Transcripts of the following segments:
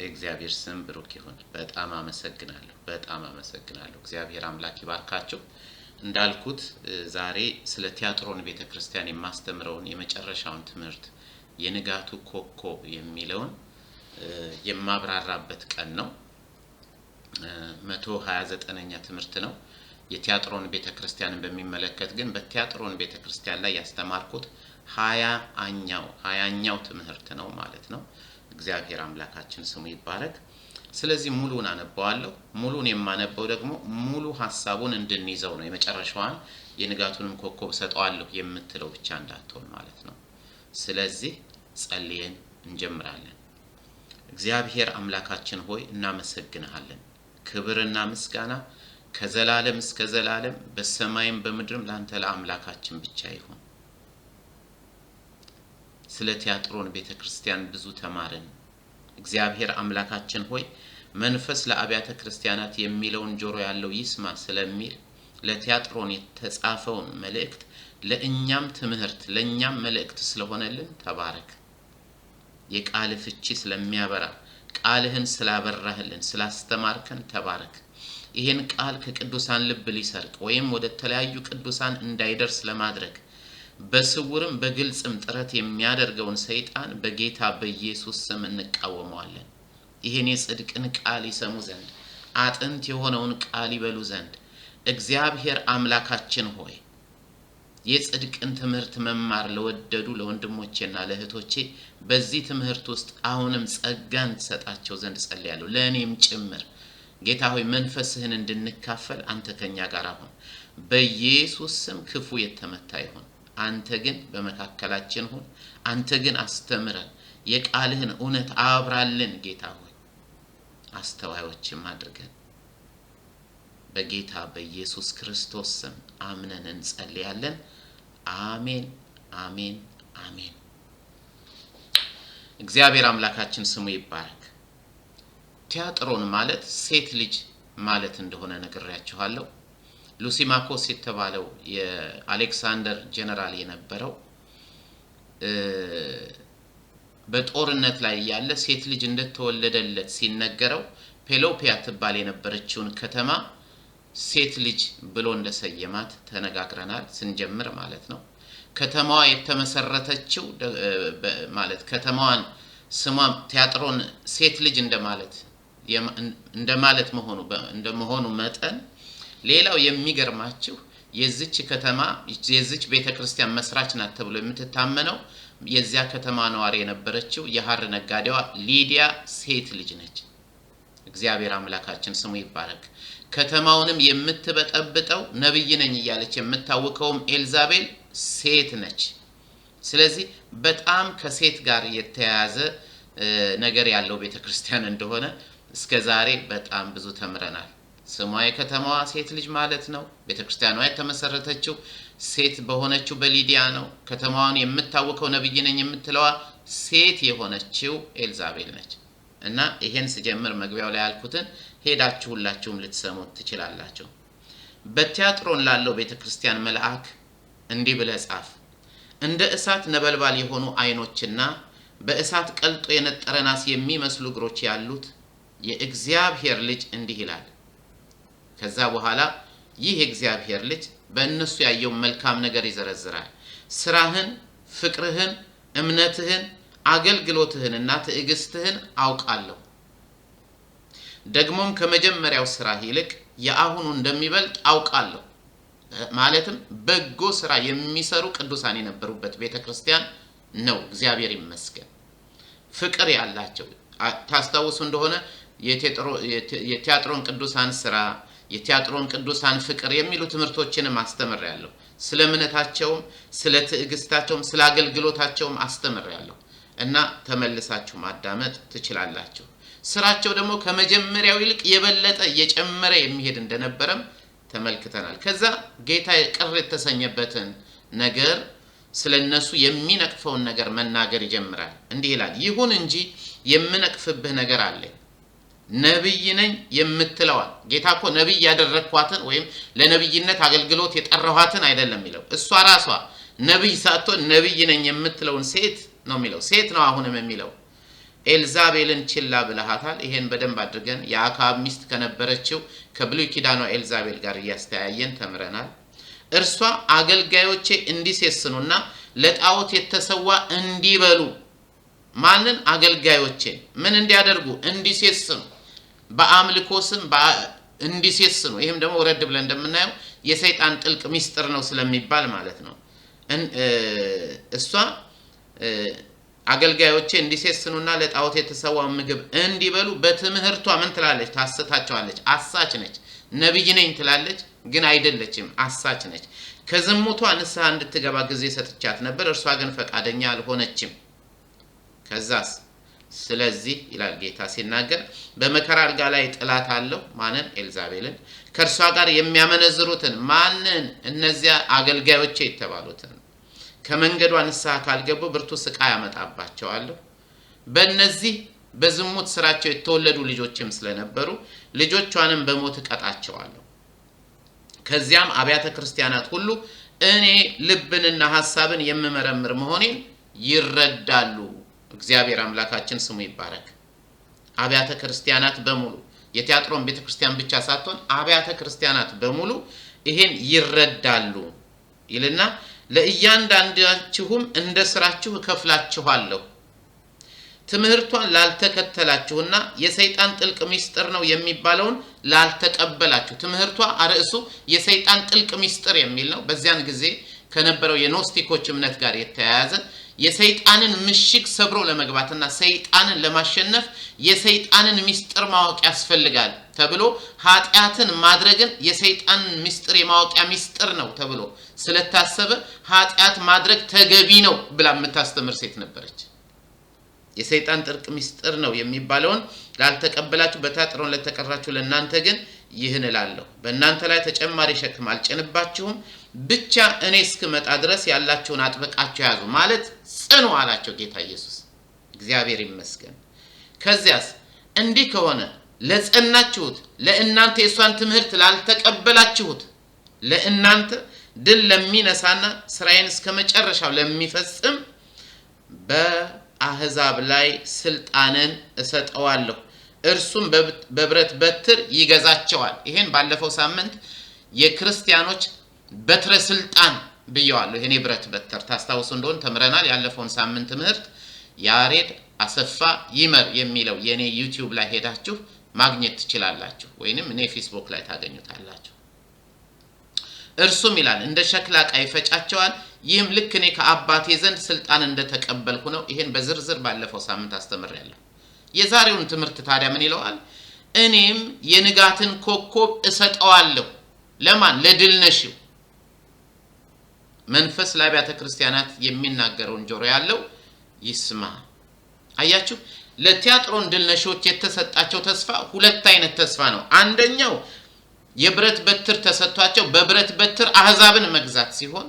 እግዚአብሔር ስም ብሩክ ይሁን። በጣም አመሰግናለሁ። እግዚአብሔር አምላክ ይባርካችሁ። እንዳልኩት ዛሬ ስለ ቲያጥሮን ቤተክርስቲያን የማስተምረውን የመጨረሻውን ትምህርት የንጋቱ ኮከብ የሚለውን የማብራራበት ቀን ነው። 129ኛ ትምህርት ነው። የቲያጥሮን ቤተክርስቲያንን በሚመለከት ግን በቲያጥሮን ቤተክርስቲያን ላይ ያስተማርኩት 20ኛው ትምህርት ነው ማለት ነው። እግዚአብሔር አምላካችን ስሙ ይባረክ። ስለዚህ ሙሉን አነባዋለሁ። ሙሉን የማነበው ደግሞ ሙሉ ሐሳቡን እንድንይዘው ነው። የመጨረሻዋን የንጋቱንም ኮከብ ሰጠዋለሁ የምትለው ብቻ እንዳትሆን ማለት ነው። ስለዚህ ጸልየን እንጀምራለን። እግዚአብሔር አምላካችን ሆይ እናመሰግንሃለን። ክብርና ምስጋና ከዘላለም እስከ ዘላለም በሰማይም በምድርም ላንተ ለአምላካችን ብቻ ይሁን። ስለ ቲያጥሮን ቤተክርስቲያን ብዙ ተማርን። እግዚአብሔር አምላካችን ሆይ መንፈስ ለአብያተ ክርስቲያናት የሚለውን ጆሮ ያለው ይስማ ስለሚል ለቲያጥሮን የተጻፈውን መልእክት ለእኛም ትምህርት ለእኛም መልእክት ስለሆነልን ተባረክ። የቃል ፍቺ ስለሚያበራ ቃልህን ስላበራህልን ስላስተማርከን ተባረክ። ይሄን ቃል ከቅዱሳን ልብ ሊሰርቅ ወይም ወደ ተለያዩ ቅዱሳን እንዳይደርስ ለማድረግ በስውርም በግልጽም ጥረት የሚያደርገውን ሰይጣን በጌታ በኢየሱስ ስም እንቃወመዋለን። ይሄን የጽድቅን ቃል ይሰሙ ዘንድ አጥንት የሆነውን ቃል ይበሉ ዘንድ እግዚአብሔር አምላካችን ሆይ የጽድቅን ትምህርት መማር ለወደዱ ለወንድሞቼና ለእህቶቼ በዚህ ትምህርት ውስጥ አሁንም ጸጋን ተሰጣቸው ዘንድ ጸልያለሁ። ለእኔም ጭምር ጌታ ሆይ መንፈስህን እንድንካፈል አንተ ከኛ ጋር አሁን በኢየሱስ ስም ክፉ የተመታ ይሁን። አንተ ግን በመካከላችን ሁን። አንተ ግን አስተምረን፣ የቃልህን እውነት አብራልን። ጌታ ሆይ አስተዋዮችም አድርገን በጌታ በኢየሱስ ክርስቶስ ስም አምነን እንጸልያለን። አሜን አሜን አሜን። እግዚአብሔር አምላካችን ስሙ ይባረክ። ቲያጥሮን ማለት ሴት ልጅ ማለት እንደሆነ ነግሬያችኋለሁ። ሉሲማኮስ የተባለው የአሌክሳንደር ጀነራል የነበረው በጦርነት ላይ ያለ ሴት ልጅ እንደተወለደለት ሲነገረው ፔሎፒያ ትባል የነበረችውን ከተማ ሴት ልጅ ብሎ እንደሰየማት ተነጋግረናል ስንጀምር ማለት ነው። ከተማዋ የተመሰረተችው ማለት ከተማዋን ስሟ ቲያጥሮን ሴት ልጅ እንደማለት መሆኑ መጠን ሌላው የሚገርማችሁ የዚች ከተማ የዚች ቤተክርስቲያን መስራች ናት ተብሎ የምትታመነው የዚያ ከተማ ነዋሪ የነበረችው የሐር ነጋዴዋ ሊዲያ ሴት ልጅ ነች። እግዚአብሔር አምላካችን ስሙ ይባረክ። ከተማውንም የምትበጠብጠው ነብይ ነኝ እያለች የምታወቀውም ኤልዛቤል ሴት ነች። ስለዚህ በጣም ከሴት ጋር የተያያዘ ነገር ያለው ቤተክርስቲያን እንደሆነ እስከዛሬ በጣም ብዙ ተምረናል። ስሟ የከተማዋ ሴት ልጅ ማለት ነው። ቤተክርስቲያኗ የተመሰረተችው ሴት በሆነችው በሊዲያ ነው። ከተማዋን የምታወቀው ነብይ ነኝ የምትለዋ ሴት የሆነችው ኤልዛቤል ነች። እና ይሄን ስጀምር መግቢያው ላይ ያልኩትን ሄዳችሁ ሁላችሁም ልትሰሙት ትችላላችሁ። በቲያጥሮን ላለው ቤተክርስቲያን መልአክ እንዲህ ብለህ ጻፍ። እንደ እሳት ነበልባል የሆኑ አይኖችና በእሳት ቀልጦ የነጠረ ናስ የሚመስሉ እግሮች ያሉት የእግዚአብሔር ልጅ እንዲህ ይላል። ከዛ በኋላ ይህ የእግዚአብሔር ልጅ በእነሱ ያየው መልካም ነገር ይዘረዝራል። ስራህን፣ ፍቅርህን፣ እምነትህን፣ አገልግሎትህንና ትዕግስትህን አውቃለሁ። ደግሞም ከመጀመሪያው ስራህ ይልቅ የአሁኑ እንደሚበልጥ አውቃለሁ። ማለትም በጎ ስራ የሚሰሩ ቅዱሳን የነበሩበት ቤተክርስቲያን ነው። እግዚአብሔር ይመስገን። ፍቅር ያላቸው ታስታውሱ እንደሆነ የቲያጥሮን ቅዱሳን ስራ፣ የቲያጥሮን ቅዱሳን ፍቅር የሚሉ ትምህርቶችንም አስተምሬያለሁ። ስለ እምነታቸውም ስለ ትዕግስታቸውም ስለ አገልግሎታቸውም አስተምሬያለሁ እና ተመልሳችሁ ማዳመጥ ትችላላችሁ። ስራቸው ደግሞ ከመጀመሪያው ይልቅ የበለጠ እየጨመረ የሚሄድ እንደነበረም ተመልክተናል። ከዛ ጌታ ቅር የተሰኘበትን ነገር ስለነሱ የሚነቅፈውን ነገር መናገር ይጀምራል። እንዲህ ይላል፣ ይሁን እንጂ የምነቅፍብህ ነገር አለኝ። ነብይ ነኝ የምትለዋል። ጌታ እኮ ነብይ ያደረኳትን ወይም ለነብይነት አገልግሎት የጠራኋትን አይደለም የሚለው። እሷ ራሷ ነብይ ሳትሆን ነብይ ነኝ የምትለውን ሴት ነው የሚለው። ሴት ነው አሁንም የሚለው። ኤልዛቤልን ችላ ብለሃታል። ይሄን በደንብ አድርገን የአክዓብ ሚስት ከነበረችው ከብሉይ ኪዳኗ ኤልዛቤል ጋር እያስተያየን ተምረናል። እርሷ አገልጋዮቼ እንዲሴስኑና ለጣዖት የተሰዋ እንዲበሉ ማንን? አገልጋዮቼን ምን እንዲያደርጉ? እንዲሴስኑ፣ በአምልኮ ስም እንዲሴስኑ። ይሄም ደግሞ ወረድ ብለን እንደምናየው የሰይጣን ጥልቅ ሚስጥር ነው ስለሚባል ማለት ነው። እሷ አገልጋዮቼ እንዲሴስኑና ለጣዖት የተሰዋው ምግብ እንዲበሉ በትምህርቷ ምን ትላለች? ታስታቸዋለች። አሳች ነች። ነብይ ነኝ ትላለች፣ ግን አይደለችም፣ አሳች ነች። ከዝሙቷ ንስሐ እንድትገባ ጊዜ ሰጥቻት ነበር፣ እርሷ ግን ፈቃደኛ አልሆነችም። ከዛስ ስለዚህ ይላል ጌታ ሲናገር በመከራ አልጋ ላይ ጥላት አለው። ማንን? ኤልዛቤልን። ከእርሷ ጋር የሚያመነዝሩትን ማንን? እነዚያ አገልጋዮቼ የተባሉትን። ከመንገዷ ንስሐ ካልገቡ ብርቱ ስቃይ ያመጣባቸዋለሁ። በእነዚህ በዝሙት ስራቸው የተወለዱ ልጆችም ስለነበሩ ልጆቿንም በሞት እቀጣቸዋለሁ። ከዚያም አብያተ ክርስቲያናት ሁሉ እኔ ልብንና ሐሳብን የምመረምር መሆኔን ይረዳሉ። እግዚአብሔር አምላካችን ስሙ ይባረክ። አብያተ ክርስቲያናት በሙሉ የቲያጥሮን ቤተክርስቲያን ብቻ ሳትሆን አብያተ ክርስቲያናት በሙሉ ይሄን ይረዳሉ ይልና ለእያንዳንዳችሁም እንደ ስራችሁ እከፍላችኋለሁ። ትምህርቷን ላልተከተላችሁና የሰይጣን ጥልቅ ሚስጥር ነው የሚባለውን ላልተቀበላችሁ። ትምህርቷ አርዕሱ የሰይጣን ጥልቅ ሚስጥር የሚል ነው። በዚያን ጊዜ ከነበረው የኖስቲኮች እምነት ጋር የተያያዘ የሰይጣንን ምሽግ ሰብሮ ለመግባትና ሰይጣንን ለማሸነፍ የሰይጣንን ሚስጥር ማወቅ ያስፈልጋል ተብሎ ኃጢአትን ማድረግን የሰይጣንን ሚስጥር የማወቂያ ሚስጥር ነው ተብሎ ስለታሰበ ኃጢአት ማድረግ ተገቢ ነው ብላ የምታስተምር ሴት ነበረች። የሰይጣን ጥልቅ ሚስጥር ነው የሚባለውን ላልተቀበላችሁ በቲያጥሮን ለተቀራችሁ ለእናንተ ግን ይህን እላለሁ፣ በእናንተ ላይ ተጨማሪ ሸክም አልጭንባችሁም፣ ብቻ እኔ እስክመጣ ድረስ ያላችሁን አጥብቃችሁ ያዙ ማለት ጽኑ አላቸው ጌታ ኢየሱስ። እግዚአብሔር ይመስገን። ከዚያስ እንዲህ ከሆነ ለጸናችሁት ለእናንተ የሷን ትምህርት ላልተቀበላችሁት ለእናንተ ድል ለሚነሳና ስራዬን እስከመጨረሻው ለሚፈጽም በአሕዛብ ላይ ስልጣንን እሰጠዋለሁ፣ እርሱም በብረት በትር ይገዛቸዋል። ይሄን ባለፈው ሳምንት የክርስቲያኖች በትረ ስልጣን ብየዋለሁ። ይሄን የብረት በትር ታስታውሱ እንደሆነ ተምረናል። ያለፈውን ሳምንት ትምህርት ያሬድ አሰፋ ይመር የሚለው የኔ ዩቲዩብ ላይ ሄዳችሁ ማግኘት ትችላላችሁ፣ ወይንም እኔ ፌስቡክ ላይ ታገኙታላችሁ። እርሱም ይላል እንደ ሸክላ ዕቃ ይፈጫቸዋል፣ ይህም ልክ እኔ ከአባቴ ዘንድ ስልጣን እንደተቀበልኩ ነው። ይሄን በዝርዝር ባለፈው ሳምንት አስተምሬያለሁ። የዛሬውን ትምህርት ታዲያ ምን ይለዋል? እኔም የንጋትን ኮከብ እሰጠዋለሁ። ለማን? ለድል ነሺው። መንፈስ ለአብያተ ክርስቲያናት የሚናገረውን ጆሮ ያለው ይስማ። አያችሁ፣ ለቲያጥሮን ድል ነሺዎች የተሰጣቸው ተስፋ ሁለት አይነት ተስፋ ነው። አንደኛው የብረት በትር ተሰጥቷቸው በብረት በትር አሕዛብን መግዛት ሲሆን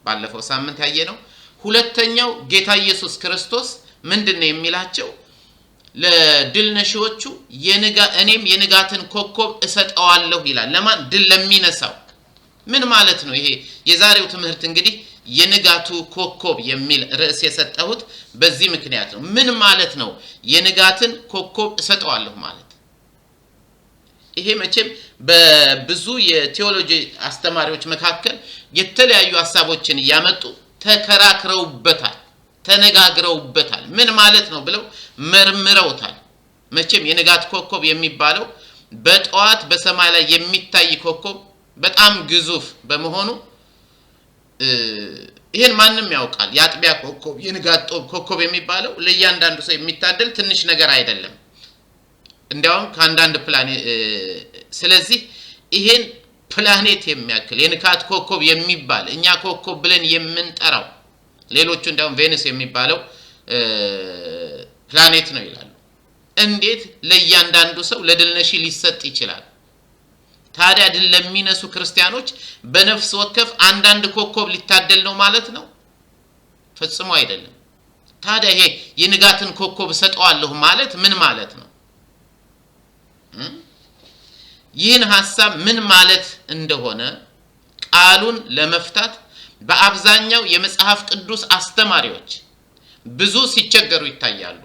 ባለፈው ሳምንት ያየነው። ሁለተኛው ጌታ ኢየሱስ ክርስቶስ ምንድነው የሚላቸው? ለድል ነሺዎቹ እኔም የንጋትን ኮከብ እሰጠዋለሁ ይላል። ለማን? ድል ለሚነሳው። ምን ማለት ነው ይሄ? የዛሬው ትምህርት እንግዲህ የንጋቱ ኮከብ የሚል ርዕስ የሰጠሁት በዚህ ምክንያት ነው። ምን ማለት ነው የንጋትን ኮከብ እሰጠዋለሁ ማለት? ይሄ መቼም በብዙ የቴዎሎጂ አስተማሪዎች መካከል የተለያዩ ሐሳቦችን ያመጡ ተከራክረውበታል፣ ተነጋግረውበታል። ምን ማለት ነው ብለው መርምረውታል። መቼም የንጋት ኮከብ የሚባለው በጠዋት በሰማይ ላይ የሚታይ ኮከብ በጣም ግዙፍ በመሆኑ ይሄን ማንም ያውቃል። የአጥቢያ ኮከብ የንጋት ኮከብ የሚባለው ለእያንዳንዱ ሰው የሚታደል ትንሽ ነገር አይደለም፣ እንዲያውም ከአንዳንድ ፕላኔት። ስለዚህ ይሄን ፕላኔት የሚያክል የንጋት ኮከብ የሚባል እኛ ኮከብ ብለን የምንጠራው ሌሎቹ እንዲያውም ቬኑስ የሚባለው ፕላኔት ነው ይላሉ። እንዴት ለእያንዳንዱ ሰው ለድል ነሺ ሊሰጥ ይችላል? ታዲያ ድል ለሚነሱ ክርስቲያኖች በነፍስ ወከፍ አንዳንድ ኮከብ ሊታደል ነው ማለት ነው? ፈጽሞ አይደለም። ታዲያ ይሄ የንጋትን ኮከብ እሰጠዋለሁ ማለት ምን ማለት ነው? ይህን ሐሳብ ምን ማለት እንደሆነ ቃሉን ለመፍታት በአብዛኛው የመጽሐፍ ቅዱስ አስተማሪዎች ብዙ ሲቸገሩ ይታያሉ።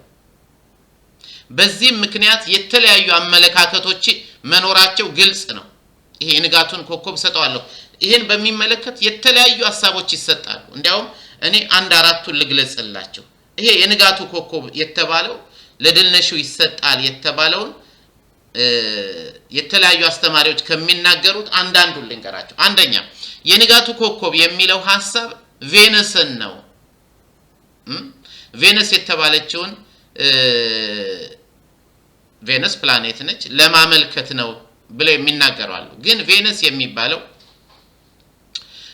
በዚህ ምክንያት የተለያዩ አመለካከቶች መኖራቸው ግልጽ ነው። ይሄ ንጋቱን ኮከብ ሰጠዋለሁ ይሄን በሚመለከት የተለያዩ ሐሳቦች ይሰጣሉ። እንዲያውም እኔ አንድ አራቱን ልግለጽላችሁ። ይሄ የንጋቱ ኮከብ የተባለው ለድልነሽው ይሰጣል የተባለውን የተለያዩ አስተማሪዎች ከሚናገሩት አንዳንዱን ልንገራችሁ። አንደኛ የንጋቱ ኮከብ የሚለው ሐሳብ ቬነስን ነው። ቬነስ የተባለችውን ቬነስ ፕላኔት ነች ለማመልከት ነው ብለው የሚናገሩ አሉ። ግን ቬነስ የሚባለው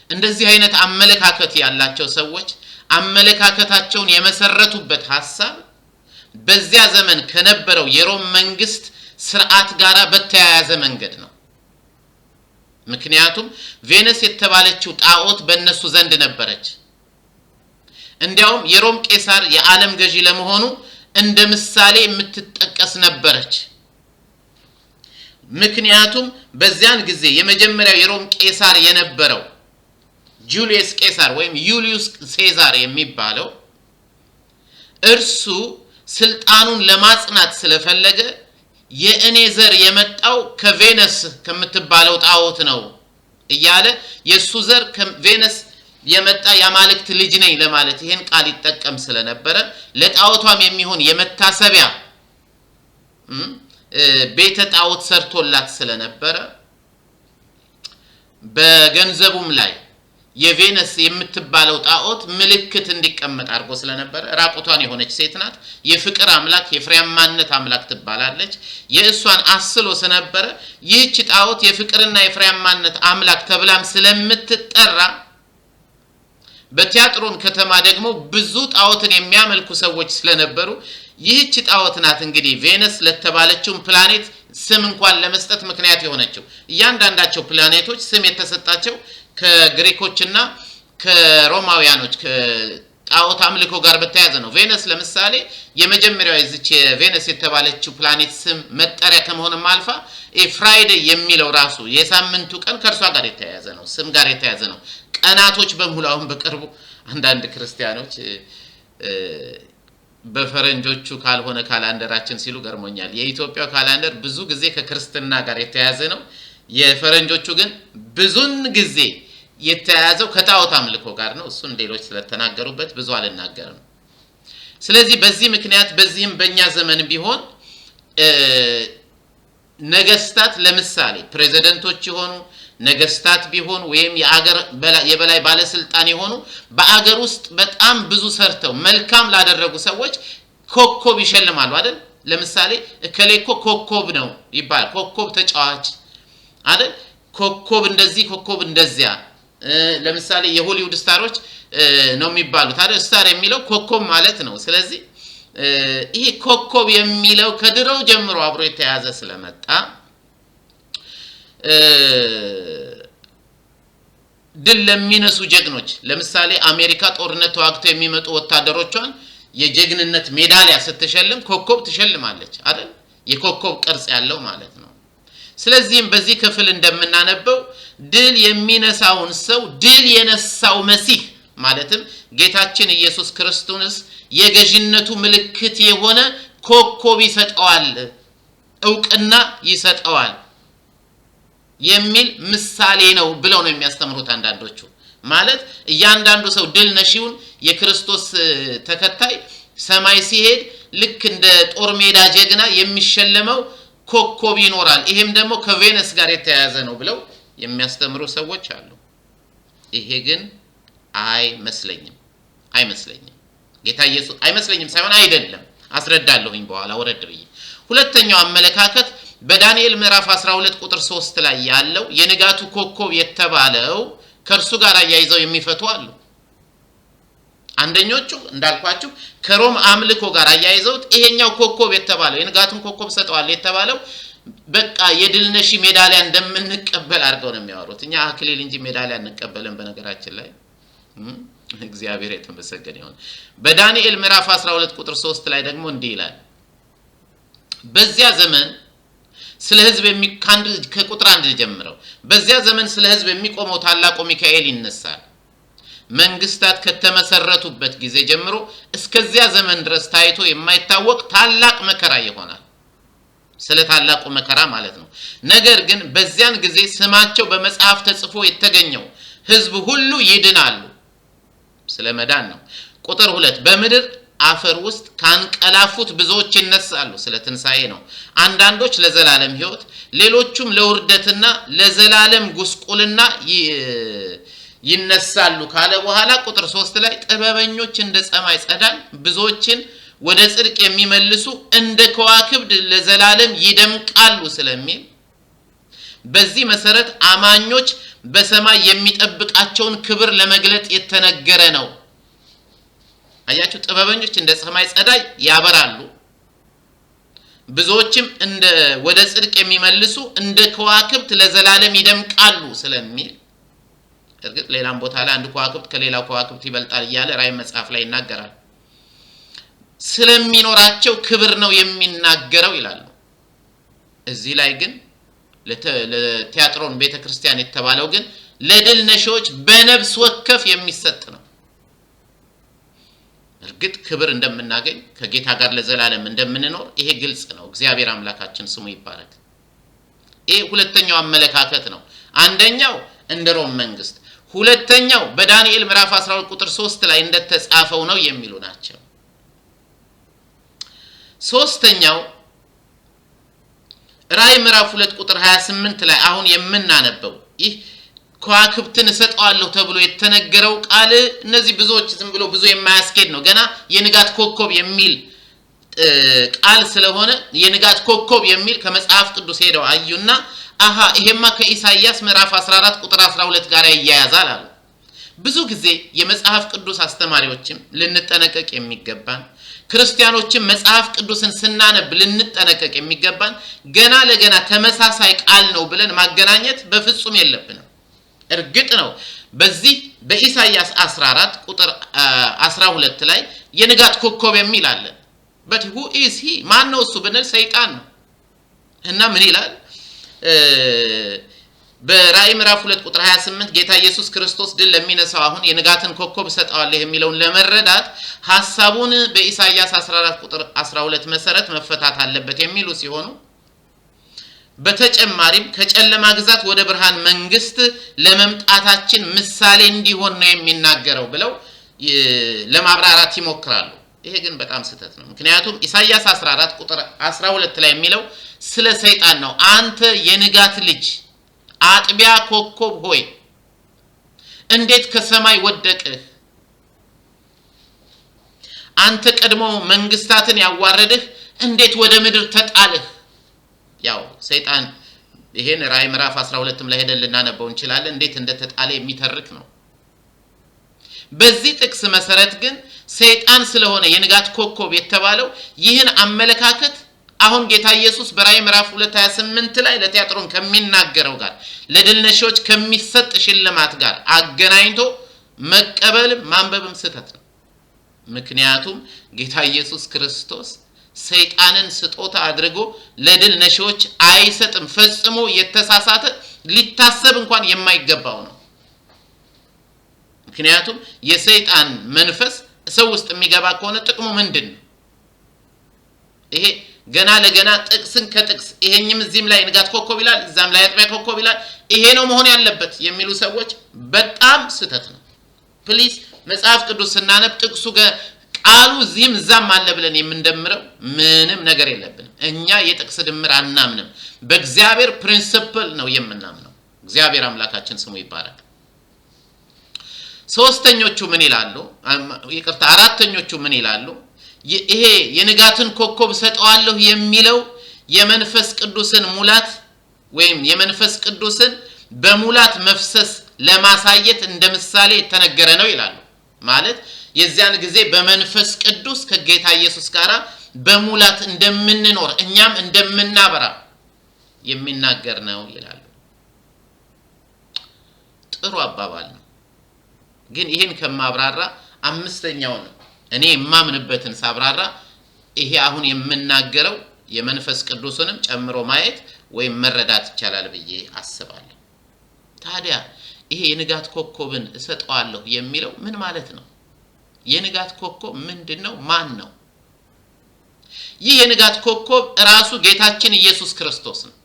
እንደዚህ አይነት አመለካከት ያላቸው ሰዎች አመለካከታቸውን የመሰረቱበት ሐሳብ በዚያ ዘመን ከነበረው የሮም መንግስት ስርዓት ጋራ በተያያዘ መንገድ ነው። ምክንያቱም ቬነስ የተባለችው ጣዖት በእነሱ ዘንድ ነበረች። እንዲያውም የሮም ቄሳር የዓለም ገዢ ለመሆኑ እንደ ምሳሌ የምትጠቀስ ነበረች። ምክንያቱም በዚያን ጊዜ የመጀመሪያው የሮም ቄሳር የነበረው ጁሊየስ ቄሳር ወይም ዩሊዩስ ሴዛር የሚባለው እርሱ ስልጣኑን ለማጽናት ስለፈለገ የእኔ ዘር የመጣው ከቬነስ ከምትባለው ጣዖት ነው እያለ የሱ ዘር ከቬነስ የመጣ ያማልክት ልጅ ነኝ ለማለት ይሄን ቃል ይጠቀም ስለነበረ ለጣዖቷም የሚሆን የመታሰቢያ ቤተ ጣዖት ሰርቶላት ስለነበረ በገንዘቡም ላይ የቬነስ የምትባለው ጣዖት ምልክት እንዲቀመጥ አድርጎ ስለነበረ ራቁቷን የሆነች ሴት ናት። የፍቅር አምላክ የፍሬያማነት አምላክ ትባላለች። የእሷን አስሎ ስለነበረ ይህች ጣዖት የፍቅርና የፍሬያማነት አምላክ ተብላም ስለምትጠራ በቲያጥሮን ከተማ ደግሞ ብዙ ጣዖትን የሚያመልኩ ሰዎች ስለነበሩ ይህች ጣዖት ናት እንግዲህ ቬነስ ለተባለችው ፕላኔት ስም እንኳን ለመስጠት ምክንያት የሆነችው። እያንዳንዳቸው ፕላኔቶች ስም የተሰጣቸው ከግሪኮችና ከሮማውያኖች ከጣዖት አምልኮ ጋር በተያያዘ ነው። ቬነስ ለምሳሌ የመጀመሪያው እዚች ቬነስ የተባለችው ፕላኔት ስም መጠሪያ ከመሆንም አልፋ ፍራይዴ የሚለው ራሱ የሳምንቱ ቀን ከርሷ ጋር የተያያዘ ነው፣ ስም ጋር የተያያዘ ነው። ቀናቶች በሙሉ አሁን በቅርቡ አንዳንድ ክርስቲያኖች በፈረንጆቹ ካልሆነ ካላንደራችን ሲሉ ገርሞኛል። የኢትዮጵያው ካላንደር ብዙ ጊዜ ከክርስትና ጋር የተያያዘ ነው። የፈረንጆቹ ግን ብዙን ጊዜ የተያያዘው ከጣዖት አምልኮ ጋር ነው። እሱን ሌሎች ስለተናገሩበት ብዙ አልናገርም። ስለዚህ በዚህ ምክንያት በዚህም በእኛ ዘመን ቢሆን ነገስታት ለምሳሌ ፕሬዝዳንቶች የሆኑ ነገስታት ቢሆን ወይም የበላይ ባለስልጣን የሆኑ በአገር ውስጥ በጣም ብዙ ሰርተው መልካም ላደረጉ ሰዎች ኮከብ ይሸልማሉ አይደል? ለምሳሌ እከሌኮ ኮከብ ነው ይባል፣ ኮከብ ተጫዋች አይደል? ኮከብ እንደዚህ ኮከብ እንደዚያ። ለምሳሌ የሆሊውድ ስታሮች ነው የሚባሉት አይደል? ስታር የሚለው ኮከብ ማለት ነው። ስለዚህ ይሄ ኮከብ የሚለው ከድሮው ጀምሮ አብሮ የተያዘ ስለመጣ ድል ለሚነሱ ጀግኖች ለምሳሌ አሜሪካ ጦርነት ተዋግተው የሚመጡ ወታደሮቿን የጀግንነት ሜዳሊያ ስትሸልም ኮከብ ትሸልማለች አይደል? የኮከብ ቅርጽ ያለው ማለት ነው። ስለዚህም በዚህ ክፍል እንደምናነበው ድል የሚነሳውን ሰው ድል የነሳው መሲህ ማለትም ጌታችን ኢየሱስ ክርስቶስ የገዥነቱ ምልክት የሆነ ኮከብ ይሰጠዋል፣ ዕውቅና ይሰጠዋል የሚል ምሳሌ ነው ብለው ነው የሚያስተምሩት አንዳንዶቹ። ማለት እያንዳንዱ ሰው ድል ነሺውን የክርስቶስ ተከታይ ሰማይ ሲሄድ ልክ እንደ ጦር ሜዳ ጀግና የሚሸለመው ኮከብ ይኖራል፣ ይሄም ደግሞ ከቬነስ ጋር የተያያዘ ነው ብለው የሚያስተምሩ ሰዎች አሉ። ይሄ ግን አይመስለኝም ጌታ ኢየሱስ አይመስለኝም ሳይሆን አይደለም፣ አስረዳለሁኝ በኋላ ወረድ ብዬ። ሁለተኛው አመለካከት በዳንኤል ምዕራፍ 12 ቁጥር 3 ላይ ያለው የንጋቱ ኮከብ የተባለው ከርሱ ጋር ያይዘው የሚፈቱ አሉ። አንደኞቹ እንዳልኳችሁ ከሮም አምልኮ ጋር ያይዘው ይሄኛው ኮከብ የተባለው የንጋቱን ኮከብ ሰጠዋል የተባለው በቃ የድልነሺ ሜዳሊያ እንደምንቀበል አድርገው ነው የሚያወሩት። እኛ አክሊል እንጂ ሜዳሊያ እንቀበልን በነገራችን ላይ እግዚአብሔር የተመሰገነ ይሁን። በዳንኤል ምዕራፍ 12 ቁጥር 3 ላይ ደግሞ እንዲህ ይላል፣ በዚያ ዘመን ስለ ህዝብ ከቁጥር 1 ጀምረው በዚያ ዘመን ስለ ህዝብ የሚቆመው ታላቁ ሚካኤል ይነሳል፣ መንግስታት ከተመሰረቱበት ጊዜ ጀምሮ እስከዚያ ዘመን ድረስ ታይቶ የማይታወቅ ታላቅ መከራ ይሆናል። ስለ ታላቁ መከራ ማለት ነው። ነገር ግን በዚያን ጊዜ ስማቸው በመጽሐፍ ተጽፎ የተገኘው ሕዝብ ሁሉ ይድናሉ። ስለ መዳን ነው። ቁጥር 2 በምድር አፈር ውስጥ ካንቀላፉት ብዙዎች ይነሳሉ። ስለ ትንሳኤ ነው። አንዳንዶች ለዘላለም ሕይወት፣ ሌሎቹም ለውርደትና ለዘላለም ጉስቁልና ይነሳሉ ካለ በኋላ ቁጥር 3 ላይ ጥበበኞች እንደ ሰማይ ጸዳል ብዙዎችን ወደ ጽድቅ የሚመልሱ እንደ ከዋክብት ለዘላለም ይደምቃሉ ስለሚል በዚህ መሰረት አማኞች በሰማይ የሚጠብቃቸውን ክብር ለመግለጥ የተነገረ ነው። አያችሁ፣ ጥበበኞች እንደ ሰማይ ጸዳይ ያበራሉ፣ ብዙዎችም እንደ ወደ ጽድቅ የሚመልሱ እንደ ከዋክብት ለዘላለም ይደምቃሉ ስለሚል እርግጥ ሌላም ቦታ ላይ አንድ ከዋክብት ከሌላው ከዋክብት ይበልጣል እያለ ራእይ መጽሐፍ ላይ ይናገራል። ስለሚኖራቸው ክብር ነው የሚናገረው ይላሉ። እዚህ ላይ ግን ለቲያጥሮን ቤተክርስቲያን የተባለው ግን ለድል ነሺዎች በነፍስ ወከፍ የሚሰጥ ነው። እርግጥ ክብር እንደምናገኝ ከጌታ ጋር ለዘላለም እንደምንኖር ይሄ ግልጽ ነው። እግዚአብሔር አምላካችን ስሙ ይባረክ። ይሄ ሁለተኛው አመለካከት ነው። አንደኛው እንደ ሮም መንግስት፣ ሁለተኛው በዳንኤል ምዕራፍ 12 ቁጥር 3 ላይ እንደተጻፈው ነው የሚሉ ናቸው። ሶስተኛው ራእይ ምዕራፍ 2 ቁጥር 28 ላይ አሁን የምናነበው ይህ ከዋክብትን እሰጣለሁ ተብሎ የተነገረው ቃል እነዚህ ብዙዎች ዝም ብሎ ብዙ የማያስኬድ ነው። ገና የንጋት ኮከብ የሚል ቃል ስለሆነ የንጋት ኮከብ የሚል ከመጽሐፍ ቅዱስ ሄደው አዩና አሃ ይሄማ ከኢሳይያስ ምዕራፍ 14 ቁጥር 12 ጋር ያያያዛል አሉ። ብዙ ጊዜ የመጽሐፍ ቅዱስ አስተማሪዎችም ልንጠነቀቅ የሚገባን ክርስቲያኖችም መጽሐፍ ቅዱስን ስናነብ ልንጠነቀቅ የሚገባን ገና ለገና ተመሳሳይ ቃል ነው ብለን ማገናኘት በፍጹም የለብንም። እርግጥ ነው በዚህ በኢሳይያስ 14 ቁጥር 12 ላይ የንጋት ኮከብ የሚል አለ። but who is he? ማን ነው እሱ ብንል ሰይጣን ነው። እና ምን ይላል በራእይ ምዕራፍ 2 ቁጥር 28 ጌታ ኢየሱስ ክርስቶስ ድል ለሚነሳው አሁን የንጋትን ኮከብ ሰጣዋለሁ የሚለውን ለመረዳት ሐሳቡን በኢሳይያስ 14 ቁጥር 12 መሰረት መፈታት አለበት የሚሉ ሲሆኑ በተጨማሪም ከጨለማ ግዛት ወደ ብርሃን መንግስት ለመምጣታችን ምሳሌ እንዲሆን ነው የሚናገረው ብለው ለማብራራት ይሞክራሉ። ይሄ ግን በጣም ስህተት ነው። ምክንያቱም ኢሳይያስ 14 ቁጥር 12 ላይ የሚለው ስለ ሰይጣን ነው። አንተ የንጋት ልጅ አጥቢያ ኮከብ ሆይ እንዴት ከሰማይ ወደቅህ? አንተ ቀድሞ መንግስታትን ያዋረድህ እንዴት ወደ ምድር ተጣልህ? ያው ሰይጣን ይሄን ራእይ ምዕራፍ 12ም ላይ ሄደን ልናነበው እንችላለን እንዴት እንደተጣለ የሚተርክ ነው። በዚህ ጥቅስ መሰረት ግን ሰይጣን ስለሆነ የንጋት ኮከብ የተባለው ይህን አመለካከት አሁን ጌታ ኢየሱስ በራእይ ምዕራፍ 2:28 ላይ ለቲያጥሮን ከሚናገረው ጋር ለድል ነሺዎች ከሚሰጥ ሽልማት ጋር አገናኝቶ መቀበል ማንበብም ስህተት ነው። ምክንያቱም ጌታ ኢየሱስ ክርስቶስ ሰይጣንን ስጦታ አድርጎ ለድል ነሺዎች አይሰጥም። ፈጽሞ የተሳሳተ ሊታሰብ እንኳን የማይገባው ነው። ምክንያቱም የሰይጣን መንፈስ ሰው ውስጥ የሚገባ ከሆነ ጥቅሙ ምንድነው? ይሄ ገና ለገና ጥቅስን ከጥቅስ ይሄኝም እዚህም ላይ ንጋት ኮከብ ይላል እዛም ላይ አጥቢያ ኮከብ ይላል ይሄ ነው መሆን ያለበት የሚሉ ሰዎች በጣም ስህተት ነው። ፕሊዝ መጽሐፍ ቅዱስ ስናነብ ጥቅሱ ቃሉ እዚህም እዛም አለ ብለን የምንደምረው ምንም ነገር የለብንም። እኛ የጥቅስ ድምር አናምንም። በእግዚአብሔር ፕሪንሲፕል ነው የምናምነው። እግዚአብሔር አምላካችን ስሙ ይባረክ። ሶስተኞቹ ምን ይላሉ? አራተኞቹ ምን ይላሉ? ይሄ የንጋትን ኮከብ ሰጣዋለሁ የሚለው የመንፈስ ቅዱስን ሙላት ወይም የመንፈስ ቅዱስን በሙላት መፍሰስ ለማሳየት እንደ ምሳሌ የተነገረ ነው ይላሉ። ማለት የዚያን ጊዜ በመንፈስ ቅዱስ ከጌታ ኢየሱስ ጋር በሙላት እንደምንኖር እኛም እንደምናበራ የሚናገር ነው ይላሉ። ጥሩ አባባል ነው። ግን ይሄን ከማብራራ አምስተኛው ነው እኔ የማምንበትን ሳብራራ ይሄ አሁን የምናገረው የመንፈስ ቅዱስንም ጨምሮ ማየት ወይም መረዳት ይቻላል ብዬ አስባለሁ። ታዲያ ይሄ የንጋት ኮከብን እሰጠዋለሁ የሚለው ምን ማለት ነው? የንጋት ኮከብ ምንድነው? ማን ነው? ይህ የንጋት ኮከብ ራሱ ጌታችን ኢየሱስ ክርስቶስ ነው።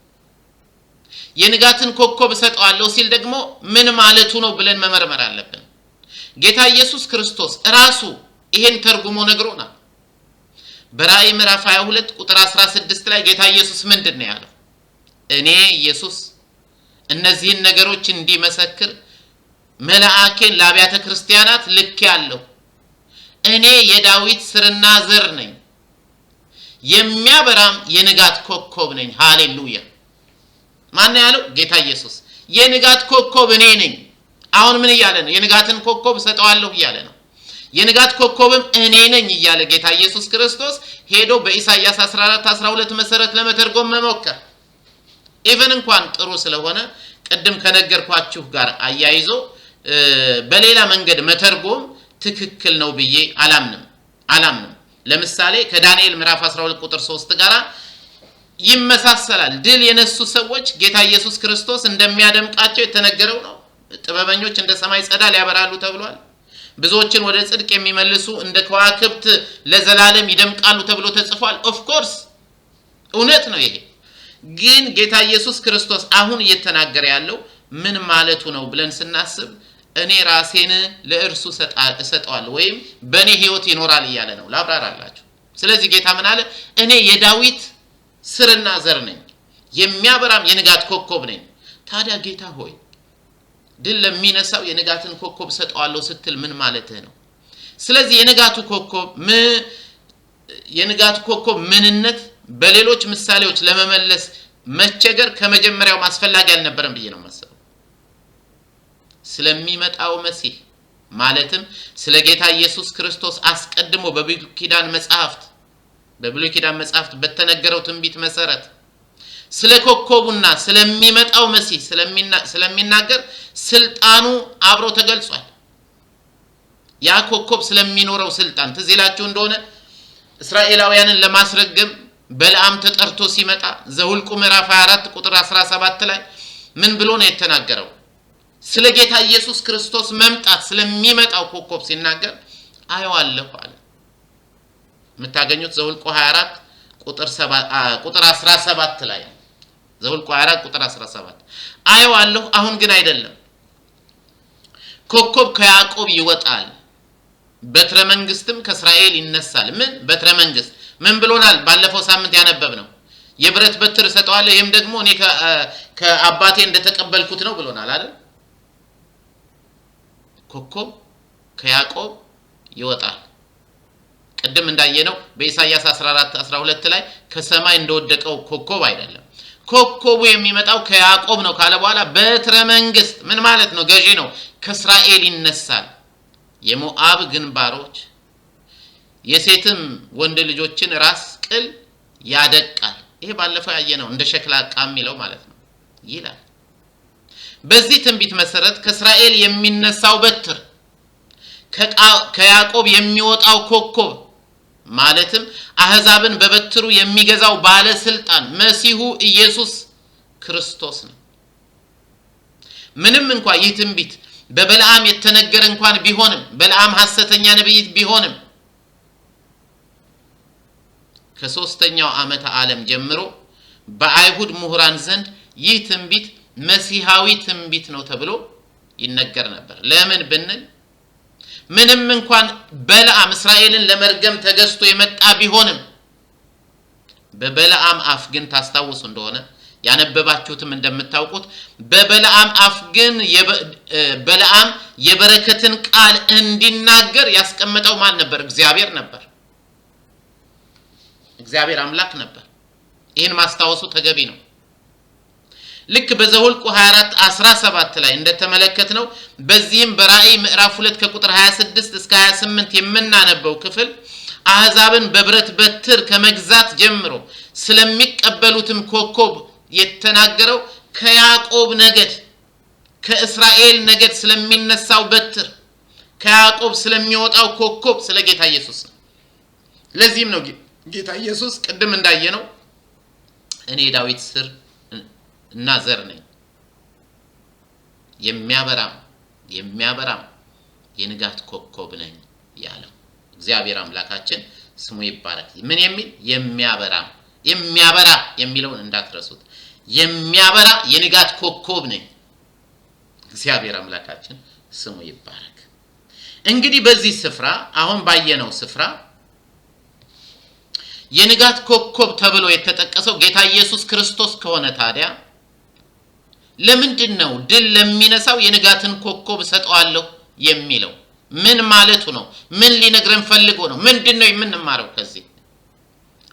የንጋትን ኮከብ እሰጠዋለሁ ሲል ደግሞ ምን ማለቱ ነው ብለን መመርመር አለብን። ጌታ ኢየሱስ ክርስቶስ ራሱ ይሄን ተርጉሞ ነግሮናል። በራእይ ምዕራፍ 22 ቁጥር 16 ላይ ጌታ ኢየሱስ ምንድነው ያለው? እኔ ኢየሱስ እነዚህን ነገሮች እንዲመሰክር መልአኬን ለአብያተ ክርስቲያናት ልኬአለሁ። እኔ የዳዊት ስርና ዘር ነኝ፣ የሚያበራም የንጋት ኮከብ ነኝ። ሃሌሉያ! ማን ነው ያለው? ጌታ ኢየሱስ። የንጋት ኮከብ እኔ ነኝ። አሁን ምን እያለ ነው? የንጋትን ኮከብ እሰጠዋለሁ እያለ ነው። የንጋት ኮከብም እኔ ነኝ እያለ ጌታ ኢየሱስ ክርስቶስ ሄዶ በኢሳይያስ 14:12 መሰረት ለመተርጎም መሞከር ኢቨን እንኳን ጥሩ ስለሆነ ቀደም ከነገርኳችሁ ጋር አያይዞ በሌላ መንገድ መተርጎም ትክክል ነው ብዬ አላምንም። ለምሳሌ ከዳንኤል ምዕራፍ 12 ቁጥር 3 ጋር ይመሳሰላል። ድል የነሱ ሰዎች ጌታ ኢየሱስ ክርስቶስ እንደሚያደምቃቸው የተነገረው ነው። ጥበበኞች እንደ ሰማይ ጸዳል ያበራሉ ተብሏል። ብዙዎችን ወደ ጽድቅ የሚመልሱ እንደ ከዋክብት ለዘላለም ይደምቃሉ ተብሎ ተጽፏል። ኦፍ ኮርስ እውነት ነው ይሄ። ግን ጌታ ኢየሱስ ክርስቶስ አሁን እየተናገረ ያለው ምን ማለቱ ነው ብለን ስናስብ እኔ ራሴን ለእርሱ እሰጠዋለሁ ወይም በእኔ ህይወት ይኖራል እያለ ነው። ላብራራላችሁ። ስለዚህ ጌታ ምን አለ? እኔ የዳዊት ስርና ዘር ነኝ፣ የሚያበራም የንጋት ኮከብ ነኝ። ታዲያ ጌታ ሆይ ድል ለሚነሳው የንጋትን ኮከብ እሰጠዋለሁ ስትል ምን ማለትህ ነው? ስለዚህ የንጋት ኮከብ ምንነት በሌሎች ምሳሌዎች ለመመለስ መቸገር ከመጀመሪያው ማስፈላጊ አልነበረም ብዬ ነው የማስበው። ስለሚመጣው መሲህ ማለትም ስለ ጌታ ኢየሱስ ክርስቶስ አስቀድሞ በብሉይ ኪዳን መጽሐፍት በተነገረው ትንቢት መሰረት ስለ ኮከቡና ስለሚመጣው መሲህ ስለሚናገር ስልጣኑ አብሮ ተገልጿል። ያ ኮከብ ስለሚኖረው ስልጣን ትዝ ይላችሁ እንደሆነ እስራኤላውያንን ለማስረገም በለዓም ተጠርቶ ሲመጣ ዘኍልቍ ምዕራፍ 24 ቁጥር 17 ላይ ምን ብሎ ነው የተናገረው? ስለ ጌታ ኢየሱስ ክርስቶስ መምጣት ስለሚመጣው ኮከብ ሲናገር አየዋለሁ አለ። የምታገኙት ዘኍልቍ 24 ቁጥር 17 ላይ ዘኍልቍ 24 ቁጥር 17 አየዋለሁ፣ አሁን ግን አይደለም። ኮከብ ከያዕቆብ ይወጣል፣ በትረ መንግስትም ከእስራኤል ይነሳል። ምን በትረ መንግስት ምን ብሎናል? ባለፈው ሳምንት ያነበብነው የብረት በትር እሰጠዋለሁ፣ ይሄም ደግሞ እኔ ከአባቴ እንደተቀበልኩት ነው ብሎናል አይደል? ኮከብ ከያዕቆብ ይወጣል። ቀደም እንዳየነው በኢሳይያስ 14:12 ላይ ከሰማይ እንደወደቀው ኮከብ አይደለም። ኮከቡ የሚመጣው ከያዕቆብ ነው ካለ በኋላ በትረ መንግስት ምን ማለት ነው? ገዢ ነው። ከእስራኤል ይነሳል። የሞዓብ ግንባሮች የሴትም ወንድ ልጆችን ራስ ቅል ያደቃል። ይሄ ባለፈው ያየነው እንደ ሸክላ ዕቃ የሚለው ማለት ነው ይላል። በዚህ ትንቢት መሰረት ከእስራኤል የሚነሳው በትር ከያዕቆብ የሚወጣው ኮከብ ማለትም አህዛብን በበትሩ የሚገዛው ባለስልጣን መሲሁ ኢየሱስ ክርስቶስ ነው። ምንም እንኳን ይህ ትንቢት በበለዓም የተነገረ እንኳን ቢሆንም በለዓም ሐሰተኛ ነብይ ቢሆንም ከ3ኛው ዓመተ ዓለም ጀምሮ በአይሁድ ምሁራን ዘንድ ይህ ትንቢት መሲሃዊ ትንቢት ነው ተብሎ ይነገር ነበር። ለምን ብንል ምንም እንኳን በለዓም እስራኤልን ለመርገም ተገዝቶ የመጣ ቢሆንም በበለዓም አፍ ግን ታስታውሱ እንደሆነ ያነበባችሁትም እንደምታውቁት በበለዓም አፍ ግን በለዓም የበረከትን ቃል እንዲናገር ያስቀመጠው ማን ነበር? እግዚአብሔር ነበር። እግዚአብሔር አምላክ ነበር። ይሄን ማስታወሱ ተገቢ ነው። ልክ በዘኍልቍ 24:17 ላይ እንደተመለከትነው በዚህም በራእይ ምዕራፍ 2 ከቁጥር 26 እስከ 28 የምናነበው ክፍል አህዛብን በብረት በትር ከመግዛት ጀምሮ ስለሚቀበሉትም ኮከብ የተናገረው ከያዕቆብ ነገድ ከእስራኤል ነገድ ስለሚነሳው በትር ከያዕቆብ ስለሚወጣው ኮከብ ስለ ጌታ ኢየሱስ ነው። ለዚህም ነው ጌታ ኢየሱስ ቀደም እንዳየነው እኔ ዳዊት ስር እና ዘር ነኝ የሚያበራም የንጋት ኮከብ ነኝ ያለው እግዚአብሔር አምላካችን ስሙ ይባረክ። ምን የሚል የሚያበራ የሚለውን እንዳትረሱት። የሚያበራ የንጋት ኮከብ ነኝ። እግዚአብሔር አምላካችን ስሙ ይባረክ። እንግዲህ በዚህ ስፍራ አሁን ባየነው ስፍራ የንጋት ኮከብ ተብሎ የተጠቀሰው ጌታ ኢየሱስ ክርስቶስ ከሆነ ታዲያ ለምንድነው ድል ለሚነሳው የንጋትን ኮከብ ሰጠዋለሁ የሚለው? ምን ማለቱ ነው? ምን ሊነግረን ፈልጎ ነው? ምንድነው የምንማረው ከዚህ?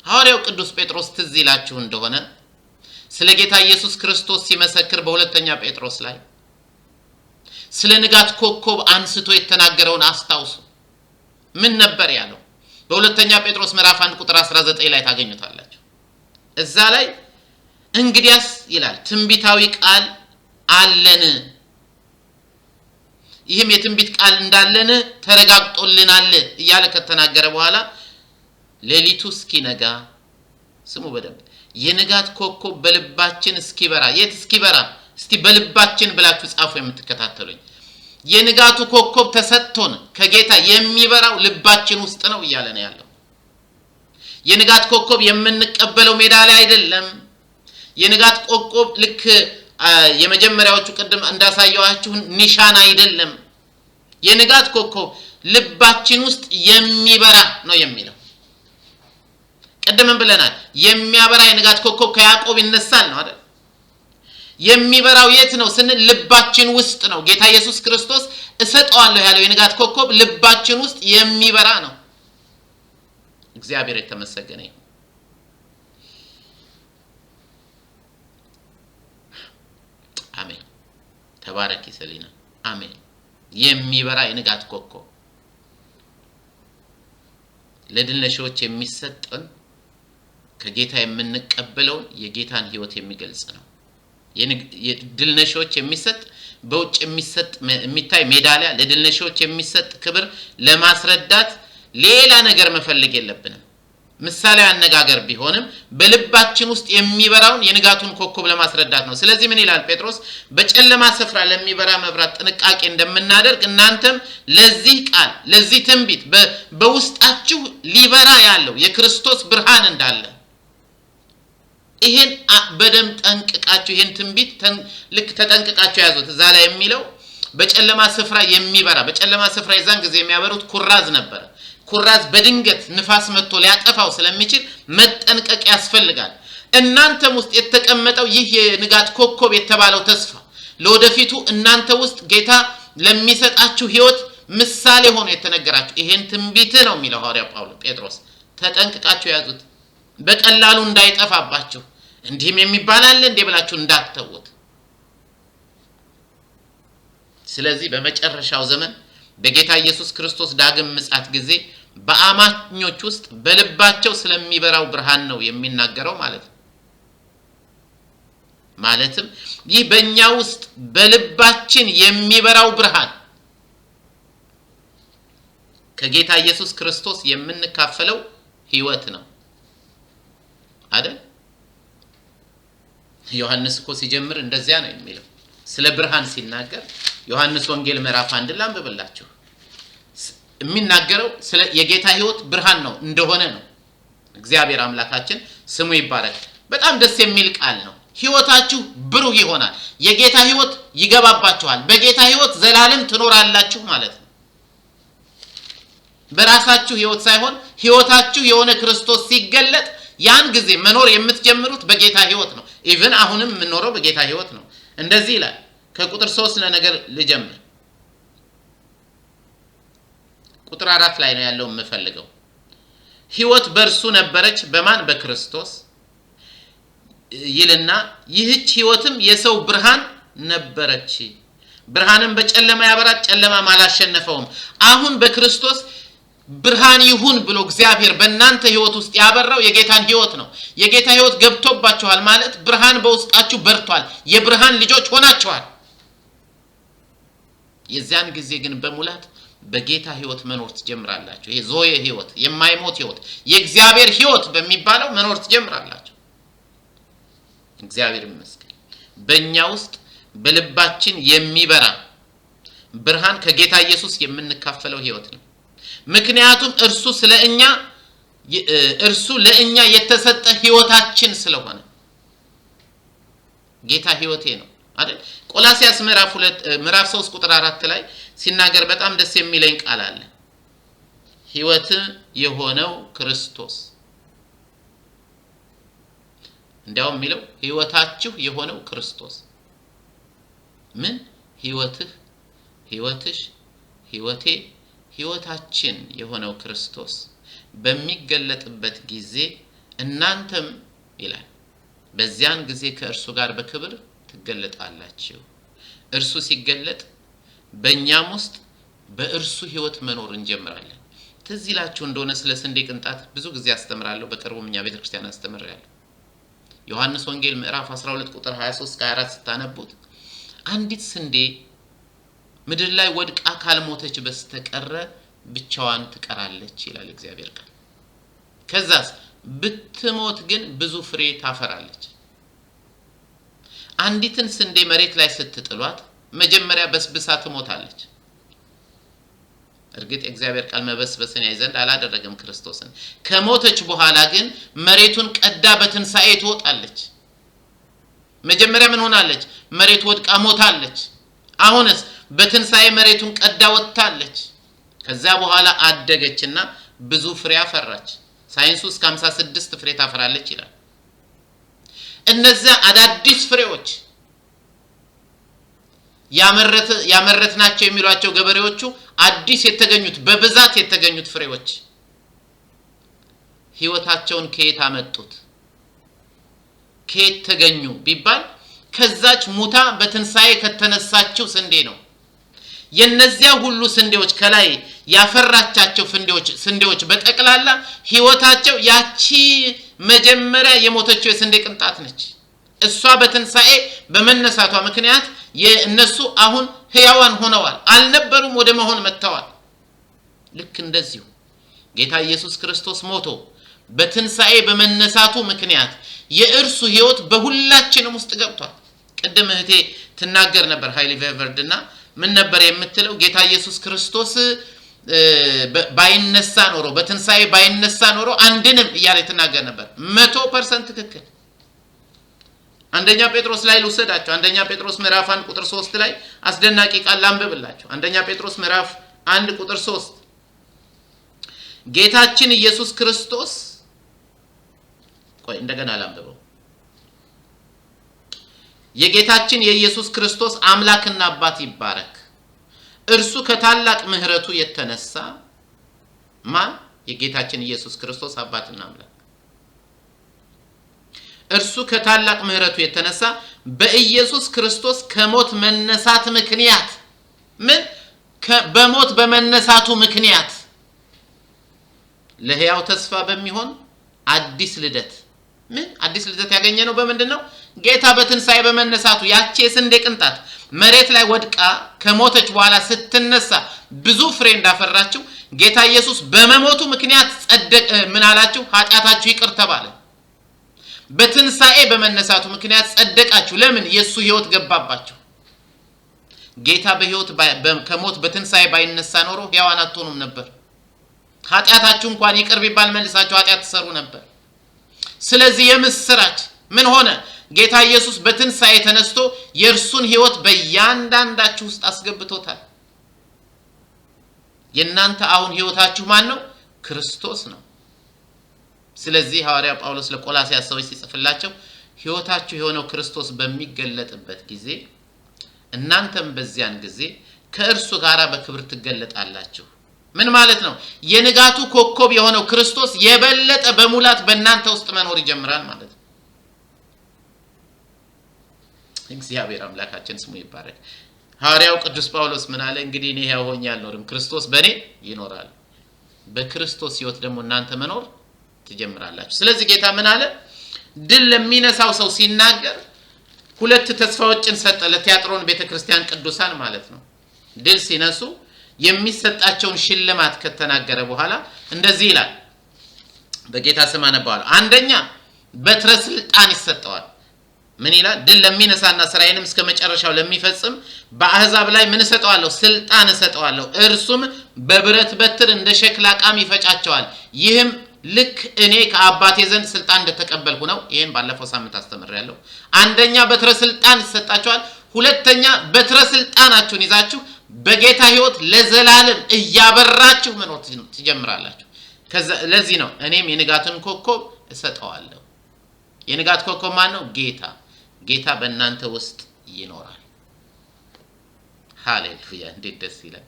ሐዋርያው ቅዱስ ጴጥሮስ ትዝ ይላችሁ እንደሆነ ስለ ጌታ ኢየሱስ ክርስቶስ ሲመሰክር በሁለተኛ ጴጥሮስ ላይ ስለ ንጋት ኮከብ አንስቶ የተናገረውን አስታውሱ። ምን ነበር ያለው? በሁለተኛ ጴጥሮስ ምዕራፍ 1 ቁጥር 19 ላይ ታገኙታላችሁ። እዛ ላይ እንግዲያስ ይላል ትንቢታዊ ቃል አለን፣ ይህም የትንቢት ቃል እንዳለን ተረጋግጦልናል እያለ ከተናገረ በኋላ ሌሊቱ እስኪነጋ ስሙ በደንብ የንጋት ኮከብ በልባችን እስኪበራ። የት እስኪበራ? እስቲ በልባችን ብላችሁ ጻፉ የምትከታተሉኝ። የንጋቱ ኮከብ ተሰጥቶን ከጌታ የሚበራው ልባችን ውስጥ ነው እያለ ነው ያለው። የንጋት ኮከብ የምንቀበለው ሜዳ ላይ አይደለም። የንጋት ኮከብ ልክ የመጀመሪያዎቹ ቅድም እንዳሳየዋችሁ ኒሻን አይደለም። የንጋት ኮከብ ልባችን ውስጥ የሚበራ ነው የሚለው። ቀደም ብለናል። የሚያበራ የንጋት ኮከብ ከያዕቆብ ይነሳል ነው አይደል? የሚበራው የት ነው ስንል ልባችን ውስጥ ነው። ጌታ ኢየሱስ ክርስቶስ እሰጠዋለሁ ያለው የንጋት ኮከብ ልባችን ውስጥ የሚበራ ነው። እግዚአብሔር የተመሰገነ ይሁን። አሜን። ተባረኪ ሰሊና። አሜን። የሚበራ የንጋት ኮከብ ለድል ነሺዎች የሚሰጠን ከጌታ የምንቀበለው የጌታን ሕይወት የሚገልጽ ነው። የድል ነሺዎች የሚሰጥ በውጭ የሚሰጥ የሚታይ ሜዳሊያ ለድል ነሺዎች የሚሰጥ ክብር ለማስረዳት ሌላ ነገር መፈለግ የለብንም። ምሳሌ አነጋገር ቢሆንም በልባችን ውስጥ የሚበራውን የንጋቱን ኮከብ ለማስረዳት ነው። ስለዚህ ምን ይላል ጴጥሮስ? በጨለማ ስፍራ ለሚበራ መብራት ጥንቃቄ እንደምናደርግ እናንተም ለዚህ ቃል ለዚህ ትንቢት በውስጣችሁ ሊበራ ያለው የክርስቶስ ብርሃን እንዳለ ይሄን በደም ጠንቅቃችሁ ይሄን ትንቢት ልክ ተጠንቅቃችሁ ያዙት። እዛ ላይ የሚለው በጨለማ ስፍራ የሚበራ በጨለማ ስፍራ የዛን ጊዜ የሚያበሩት ኩራዝ ነበር። ኩራዝ በድንገት ንፋስ መጥቶ ሊያጠፋው ስለሚችል መጠንቀቅ ያስፈልጋል። እናንተም ውስጥ የተቀመጠው ይህ የንጋት ኮከብ የተባለው ተስፋ ለወደፊቱ እናንተ ውስጥ ጌታ ለሚሰጣችሁ ሕይወት ምሳሌ ሆኖ የተነገራችሁ ይሄን ትንቢት ነው የሚለው ሐዋርያው ጴጥሮስ። ተጠንቅቃችሁ ያዙት በቀላሉ እንዳይጠፋባችሁ። እንዲህም የሚባል አለ እንዴ ብላችሁ እንዳትተውት። ስለዚህ በመጨረሻው ዘመን በጌታ ኢየሱስ ክርስቶስ ዳግም ምጽአት ጊዜ በአማኞች ውስጥ በልባቸው ስለሚበራው ብርሃን ነው የሚናገረው ማለትም ይህ በእኛ ውስጥ በልባችን የሚበራው ብርሃን ከጌታ ኢየሱስ ክርስቶስ የምንካፈለው ሕይወት ነው አይደል? ዮሐንስ እኮ ሲጀምር እንደዚያ ነው የሚለው ስለ ብርሃን ሲናገር ዮሐንስ ወንጌል ምዕራፍ 1 ላንብብላችሁ። የሚናገረው ስለ የጌታ ሕይወት ብርሃን ነው እንደሆነ ነው። እግዚአብሔር አምላካችን ስሙ ይባረክ። በጣም ደስ የሚል ቃል ነው። ሕይወታችሁ ብሩህ ይሆናል። የጌታ ሕይወት ይገባባችኋል። በጌታ ሕይወት ዘላለም ትኖራላችሁ ማለት ነው። በራሳችሁ ሕይወት ሳይሆን ሕይወታችሁ የሆነ ክርስቶስ ሲገለጥ ያን ጊዜ መኖር የምትጀምሩት በጌታ ሕይወት ነው። ኢቭን አሁንም የምንኖረው በጌታ ሕይወት ነው። እንደዚህ ይላል። ከቁጥር 3 ለነገር ልጀምር። ቁጥር 4 ላይ ነው ያለው የምፈልገው። ሕይወት በእርሱ ነበረች በማን? በክርስቶስ ይልና ይህች ሕይወትም የሰው ብርሃን ነበረች። ብርሃንም በጨለማ ያበራል፣ ጨለማም አላሸነፈውም። አሁን በክርስቶስ ብርሃን ይሁን ብሎ እግዚአብሔር በእናንተ ሕይወት ውስጥ ያበራው የጌታን ሕይወት ነው። የጌታ ሕይወት ገብቶባችኋል ማለት ብርሃን በውስጣችሁ በርቷል። የብርሃን ልጆች ሆናችኋል። የዚያን ጊዜ ግን በሙላት በጌታ ሕይወት መኖር ትጀምራላችሁ። ይሄ ዞየ ሕይወት፣ የማይሞት ሕይወት፣ የእግዚአብሔር ሕይወት በሚባለው መኖር ትጀምራላችሁ። እግዚአብሔር ይመስገን። በእኛ ውስጥ በልባችን የሚበራ ብርሃን ከጌታ ኢየሱስ የምንካፈለው ህይወት ነው። ምክንያቱም እርሱ ለእኛ የተሰጠ ህይወታችን ስለሆነ ጌታ ህይወቴ ነው አይደል? ቆላስይስ ምዕራፍ 3 ቁጥር 4 ላይ ሲናገር በጣም ደስ የሚለኝ ቃል አለ። ህይወት የሆነው ክርስቶስ እንዲያውም የሚለው ህይወታችሁ የሆነው ክርስቶስ ምን ህይወትህ ህይወትሽ ህይወቴ ህይወታችን የሆነው ክርስቶስ በሚገለጥበት ጊዜ እናንተም ይላል በዚያን ጊዜ ከእርሱ ጋር በክብር ትገለጣላችሁ። እርሱ ሲገለጥ በእኛም ውስጥ በእርሱ ህይወት መኖር እንጀምራለን። ትዝ ይላችሁ እንደሆነ ስለ ስንዴ ቅንጣት ብዙ ጊዜ አስተምራለሁ። በቅርቡም እኛ ቤተክርስቲያን አስተምራለሁ። ዮሐንስ ወንጌል ምዕራፍ 12 ቁጥር 23-24 ስታነቡት አንዲት ስንዴ ምድር ላይ ወድቃ ካልሞተች በስተቀር ብቻዋን ትቀራለች ይላል እግዚአብሔር ቃል። ከዛስ ብትሞት ግን ብዙ ፍሬ ታፈራለች። አንዲትን ስንዴ መሬት ላይ ስትጥሏት መጀመሪያ በስብሳ ትሞታለች። እርግጥ እግዚአብሔር ቃል መበስበስን ያይዘንድ አላደረገም ክርስቶስን። ከሞተች በኋላ ግን መሬቱን ቀዳ በትንሳኤ ትወጣለች። መጀመሪያ ምን ሆናለች? መሬት ወድቃ ሞታለች። አሁንስ በትንሳኤ መሬቱን ቀዳ ወጣለች። ከዛ በኋላ አደገችና ብዙ ፍሬ አፈራች። ሳይንሱ እስከ 56 ፍሬ ታፈራለች ይላል። እነዚያ አዳዲስ ፍሬዎች ያመረትናቸው የሚሏቸው ገበሬዎቹ አዲስ የተገኙት በብዛት የተገኙት ፍሬዎች ህይወታቸውን ከየት አመጡት? ከየት ተገኙ ቢባል ከዛች ሙታ በትንሳኤ ከተነሳችው ስንዴ ነው። የነዚያ ሁሉ ስንዴዎች ከላይ ያፈራቻቸው ስንዴዎች በጠቅላላ ህይወታቸው ያቺ መጀመሪያ የሞተችው የስንዴ ቅንጣት ነች። እሷ በትንሳኤ በመነሳቷ ምክንያት የነሱ አሁን ህያዋን ሆነዋል። አልነበሩም፣ ወደ መሆን መጥተዋል። ልክ እንደዚሁ ጌታ ኢየሱስ ክርስቶስ ሞቶ በትንሳኤ በመነሳቱ ምክንያት የእርሱ ህይወት በሁላችንም ውስጥ ገብቷል። ቅድም እህቴ ትናገር ነበር ሃይሊ ቬቨርድና ምን ነበር የምትለው? ጌታ ኢየሱስ ክርስቶስ ባይነሳ ኖሮ በትንሳኤ ባይነሳ ኖሮ አንድንም እያለ ትናገር ነበር። 100% ትክክል። አንደኛ ጴጥሮስ ላይ ልውሰዳችሁ። አንደኛ ጴጥሮስ ምዕራፍ 1 ቁጥር 3 ላይ አስደናቂ ቃል ላንብብላችሁ። አንደኛ ጴጥሮስ ምዕራፍ 1 ቁጥር 3 ጌታችን ኢየሱስ ክርስቶስ እንደገና ላንብበው። የጌታችን የኢየሱስ ክርስቶስ አምላክና አባት ይባረክ። እርሱ ከታላቅ ምህረቱ የተነሳ የጌታችን ኢየሱስ ክርስቶስ አባትና አምላክ እርሱ ከታላቅ ምህረቱ የተነሳ በኢየሱስ ክርስቶስ ከሞት መነሳት ምክንያት በሞት በመነሳቱ ምክንያት ለሕያው ተስፋ በሚሆን አዲስ ልደት አዲስ ልደት ያገኘነው በምንድነው? ጌታ በትንሳኤ በመነሳቱ ያቺ የስንዴ ቅንጣት መሬት ላይ ወድቃ ከሞተች በኋላ ስትነሳ ብዙ ፍሬ እንዳፈራችሁ ጌታ ኢየሱስ በመሞቱ ምክንያት ጸደቀ። ምን አላችሁ? ኃጢአታችሁ ይቅር ተባለ። በትንሳኤ በመነሳቱ ምክንያት ጸደቃችሁ። ለምን? የሱ ህይወት ገባባችሁ። ጌታ በህይወት ከሞት በትንሳኤ ባይነሳ ኖሮ ሕያዋን አትሆኑም ነበር። ኃጢአታችሁ እንኳን ይቅር ቢባል መልሳችሁ ኃጢአት ትሰሩ ነበር። ስለዚህ የምስራች ምን ሆነ? ጌታ ኢየሱስ በትንሳኤ ተነስቶ የእርሱን ህይወት በእያንዳንዳችሁ ውስጥ አስገብቶታል። የእናንተ አሁን ህይወታችሁ ማን ነው? ክርስቶስ ነው። ስለዚህ ሐዋርያ ጳውሎስ ለቆላስይስ ሰዎች ሲጽፍላቸው ህይወታችሁ የሆነው ክርስቶስ በሚገለጥበት ጊዜ እናንተም በዚያን ጊዜ ከእርሱ ጋር በክብር ትገለጣላችሁ። ምን ማለት ነው? የንጋቱ ኮከብ የሆነው ክርስቶስ የበለጠ በሙላት በእናንተ ውስጥ መኖር ይጀምራል ማለት ነው። እግዚአብሔር አምላካችን ስሙ ይባረክ። ሐዋርያው ቅዱስ ጳውሎስ ምን አለ? እንግዲህ እኔ ሕያው ሆኜ አልኖርም፣ ክርስቶስ በእኔ ይኖራል። በክርስቶስ ህይወት ደግሞ እናንተ መኖር ትጀምራላችሁ። ስለዚህ ጌታ ምን አለ? ድል ለሚነሳው ሰው ሲናገር ሁለት ተስፋዎችን ሰጠ። ለቲያጥሮን ቤተክርስቲያን ቅዱሳን ማለት ነው። ድል ሲነሱ የሚሰጣቸውን ሽልማት ከተናገረ በኋላ እንደዚህ ይላል። በጌታ ስም አነባዋለሁ። አንደኛ በትረ ስልጣን ይሰጠዋል። ምን ይላል? ድል ለሚነሳና ስራዬንም እስከ መጨረሻው ለሚፈጽም በአሕዛብ ላይ ምን እሰጠዋለሁ? ስልጣን እሰጠዋለሁ። እርሱም በብረት በትር እንደ ሸክላ ዕቃም ይፈጫቸዋል። ይህም ልክ እኔ ከአባቴ ዘንድ ስልጣን እንደተቀበልኩ ነው። ይሄን ባለፈው ሳምንት አስተምሬያለሁ። አንደኛ በትረ ስልጣን ይሰጣቸዋል። ሁለተኛ በትረ ስልጣናችሁን ይዛችሁ በጌታ ሕይወት ለዘላለም እያበራችሁ መኖር ትጀምራላችሁ። ለዚህ ነው እኔም የንጋትን ኮከብ እሰጠዋለሁ። የንጋት ኮከብ ማን ነው? ጌታ። ጌታ በእናንተ ውስጥ ይኖራል። ሃሌሉያ! እንዴት ደስ ይላል!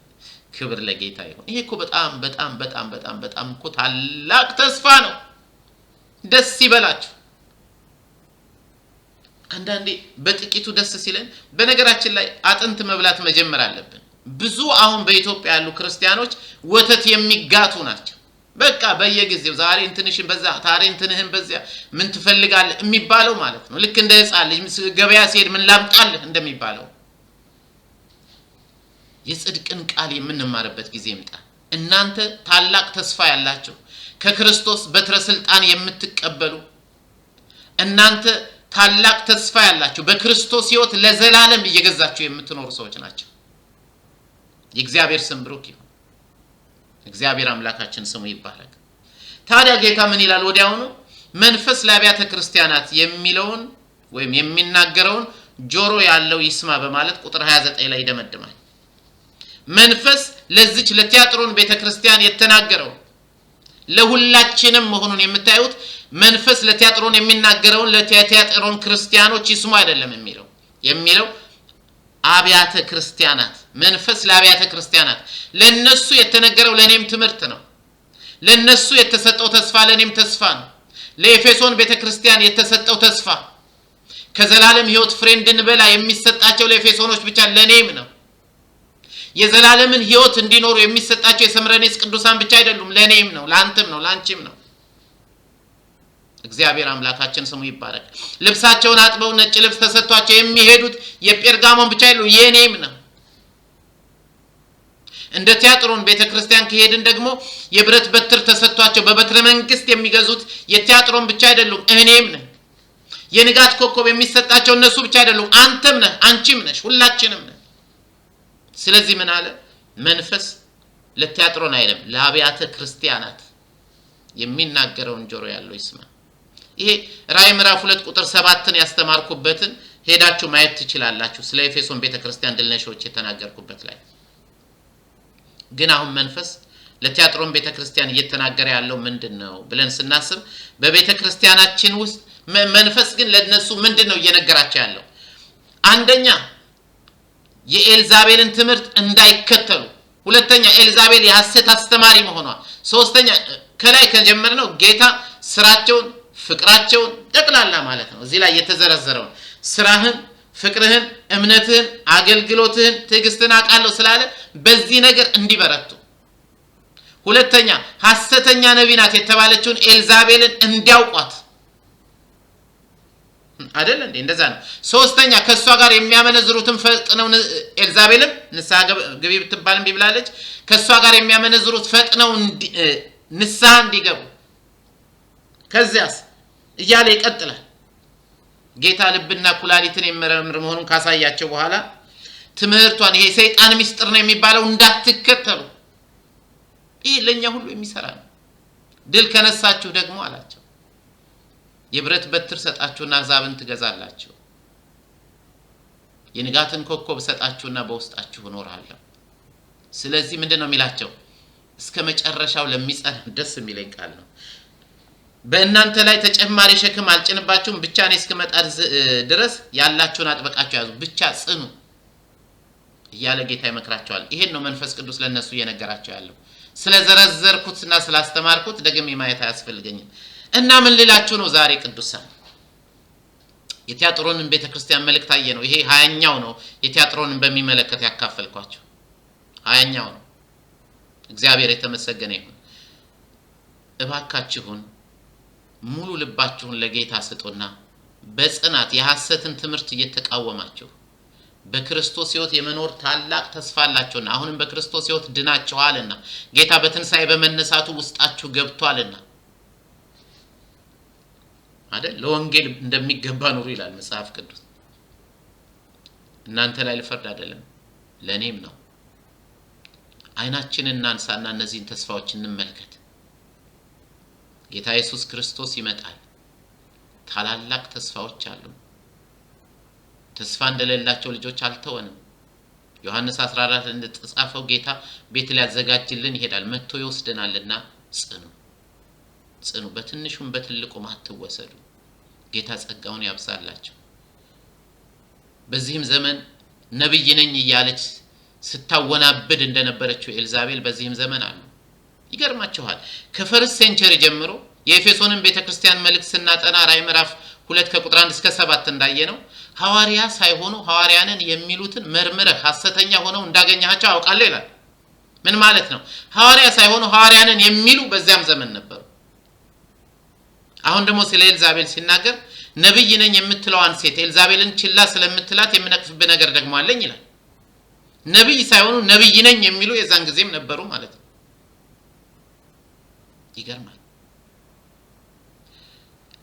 ክብር ለጌታ ይሁን። ይሄ እኮ በጣም በጣም በጣም በጣም በጣም እኮ ታላቅ ተስፋ ነው። ደስ ይበላችሁ። አንዳንዴ በጥቂቱ ደስ ሲለን፣ በነገራችን ላይ አጥንት መብላት መጀመር አለብን። ብዙ አሁን በኢትዮጵያ ያሉ ክርስቲያኖች ወተት የሚጋቱ ናቸው። በቃ በየጊዜው ዛሬ እንትንሽን በዛ ታሬ እንትንህን በዚያ ምን ትፈልጋለህ የሚባለው ማለት ነው። ልክ እንደ ሕፃን ልጅ ገበያ ሲሄድ ምን ላምጣልህ እንደሚባለው የጽድቅን ቃል የምንማርበት ጊዜ ይምጣ። እናንተ ታላቅ ተስፋ ያላችሁ ከክርስቶስ በትረ ስልጣን የምትቀበሉ እናንተ ታላቅ ተስፋ ያላችሁ በክርስቶስ ሕይወት ለዘላለም እየገዛችሁ የምትኖሩ ሰዎች ናቸው። የእግዚአብሔር ስም ብሩክ ይሁን። እግዚአብሔር አምላካችን ስሙ ይባረክ። ታዲያ ጌታ ምን ይላል? ወዲያውኑ መንፈስ ለአብያተ ክርስቲያናት የሚለውን ወይም የሚናገረውን ጆሮ ያለው ይስማ በማለት ቁጥር 29 ላይ ይደመድማል። መንፈስ ለዚች ለቲያጥሮን ቤተክርስቲያን የተናገረው ለሁላችንም መሆኑን የምታዩት መንፈስ ለቲያጥሮን የሚናገረውን ለቲያጥሮን ክርስቲያኖች ይስሙ አይደለም የሚለው አብያተ ክርስቲያናት መንፈስ ለአብያተ ክርስቲያናት ለነሱ የተነገረው ለኔም ትምህርት ነው። ለነሱ የተሰጠው ተስፋ ለኔም ተስፋ ነው። ለኤፌሶን ቤተክርስቲያን የተሰጠው ተስፋ ከዘላለም ሕይወት ፍሬ እንድንበላ የሚሰጣቸው ለኤፌሶኖች ብቻ ለኔም ነው። የዘላለምን ሕይወት እንዲኖሩ የሚሰጣቸው የሰምረኔስ ቅዱሳን ብቻ አይደሉም፣ ለኔም ነው፣ ላንተም ነው፣ ላንቺም ነው። እግዚአብሔር አምላካችን ስሙ ይባረክ። ልብሳቸውን አጥበው ነጭ ልብስ ተሰጥቷቸው የሚሄዱት የጴርጋሞን ብቻ አይደሉም፣ የኔም ነው። እንደ ቲያጥሮን ቤተክርስቲያን ከሄድን ደግሞ የብረት በትር ተሰጥቷቸው በበትረ መንግስት የሚገዙት የቲያጥሮን ብቻ አይደሉም፣ እኔም ነኝ። የንጋት ኮከብ የሚሰጣቸው እነሱ ብቻ አይደሉም፣ አንተም ነህ፣ አንቺም ነሽ፣ ሁላችንም ነን። ስለዚህ ምን አለ? መንፈስ ለቲያጥሮን አይደለም ለአብያተ ክርስቲያናት የሚናገረውን ጆሮ ያለው ይስማ። ይሄ ራዕይ ምዕራፍ 2 ቁጥር 7ን ያስተማርኩበትን ሄዳችሁ ማየት ትችላላችሁ። ስለ ኤፌሶን ቤተክርስቲያን ድልነሾች የተናገርኩበት ላይ ግን አሁን መንፈስ ለቲያጥሮን ቤተክርስቲያን እየተናገረ ያለው ምንድነው ብለን ስናስብ በቤተክርስቲያናችን ውስጥ መንፈስ ግን ለነሱ ምንድነው እየነገራቸው ያለው? አንደኛ የኤልዛቤልን ትምህርት እንዳይከተሉ፣ ሁለተኛ ኤልዛቤል የሐሰት አስተማሪ መሆኗ፣ ሶስተኛ ከላይ ከጀመርነው ጌታ ስራቸውን፣ ፍቅራቸውን ጠቅላላ ማለት ነው እዚህ ላይ የተዘረዘረው ስራህን፣ ፍቅርህን፣ እምነትህን፣ አገልግሎትህን፣ ትዕግስትን አቃለው ስላለ በዚህ ነገር እንዲበረቱ፣ ሁለተኛ ሐሰተኛ ነቢያት የተባለችውን ኤልዛቤልን እንዲያውቋት አይደል እንዴ? እንደዛ ነው። ሶስተኛ ከሷ ጋር የሚያመነዝሩትን ፈጥነው ኤልዛቤልም ንስሐ ግቢ ብትባልም ቢብላለች ከሷ ጋር የሚያመነዝሩት ፈጥነው ንስሐ እንዲገቡ ከዚያስ እያለ ይቀጥላል። ጌታ ልብና ኩላሊትን የሚመረምር መሆኑን ካሳያቸው በኋላ ትምህርቷን ይሄ ሰይጣን ሚስጥር ነው የሚባለው እንዳትከተሉ፣ ይሄ ለኛ ሁሉ የሚሰራ ነው። ድል ከነሳችሁ ደግሞ አላቸው የብረት በትር ሰጣችሁና አሕዛብን ትገዛላችሁ፣ የንጋትን ኮከብ ሰጣችሁና በውስጣችሁ እኖራለሁ። ስለዚህ ምንድነው የሚላቸው? እስከ መጨረሻው ለሚጸና ደስ የሚለኝ ቃል ነው። በእናንተ ላይ ተጨማሪ ሸክም አልጭንባችሁም፣ ብቻ እኔ እስክመጣ ድረስ ያላችሁን አጥብቃችሁ ያዙ፣ ብቻ ጽኑ እያለ ጌታ ይመክራቸዋል። ይሄን ነው መንፈስ ቅዱስ ለነሱ እየነገራቸው ያለው። ስለዘረዘርኩትና ስላስተማርኩት ደግሜ ማየት አያስፈልገኝም። እና ምን ልላችሁ ነው ዛሬ ቅዱሳን? የቲያጥሮንን ቤተክርስቲያን መልእክት አየ ነው። ይሄ 20ኛው ነው የቲያጥሮንን በሚመለከት ያካፈልኳችሁ 20ኛው ነው። እግዚአብሔር የተመሰገነ ይሁን። እባካችሁን ሙሉ ልባችሁን ለጌታ ስጡና በጽናት የሐሰትን ትምህርት እየተቃወማችሁ በክርስቶስ ሕይወት የመኖር ታላቅ ተስፋ አላችሁና አሁንም በክርስቶስ ሕይወት ድናችኋልና ጌታ በትንሳኤ በመነሳቱ ውስጣችሁ ገብቷልና አይደል? ለወንጌል እንደሚገባ ኑሩ ይላል መጽሐፍ ቅዱስ። እናንተ ላይ ልፈርድ አይደለም ለኔም ነው። አይናችንን እናንሳና እነዚህን ተስፋዎች እንመልከት። ጌታ ኢየሱስ ክርስቶስ ይመጣል። ታላላቅ ተስፋዎች አሉ። ተስፋ እንደሌላቸው ልጆች አልተወንም። ዮሐንስ 14 እንደተጻፈው ጌታ ቤት ሊያዘጋጅልን ይሄዳል፣ መጥቶ ይወስደናልና ጽኑ፣ በትንሹም በትልቁም አትወሰዱ። ጌታ ጸጋውን ያብዛላችሁ። በዚህም ዘመን ነብይ ነኝ እያለች ስታወናብድ እንደነበረችው ኤልዛቤል በዚህም ዘመን አሉ። ይገርማችኋል። ከፈርስት ሴንቸሪ ጀምሮ የኤፌሶንን ቤተክርስቲያን መልእክት ስናጠና ራዕይ ምዕራፍ 2 ከቁጥር 1 እስከ 7 እንዳየነው ሐዋርያ ሳይሆኑ ሐዋርያንን የሚሉትን መርምረህ ሐሰተኛ ሆነው እንዳገኛቸው አውቃለሁ ይላል። ምን ማለት ነው? ሐዋርያ ሳይሆኑ ሐዋርያንን የሚሉ በዚያም ዘመን ነበሩ። አሁን ደግሞ ስለ ኤልዛቤል ሲናገር ነብይ ነኝ የምትለዋን ሴት ኤልዛቤልን ችላ ስለምትላት የምነቅፍብህ ነገር ደግሞ አለኝ ይላል። ነብይ ሳይሆኑ ነብይ ነኝ የሚሉ የዛን ጊዜም ነበሩ ማለት ነው። ይገርማል።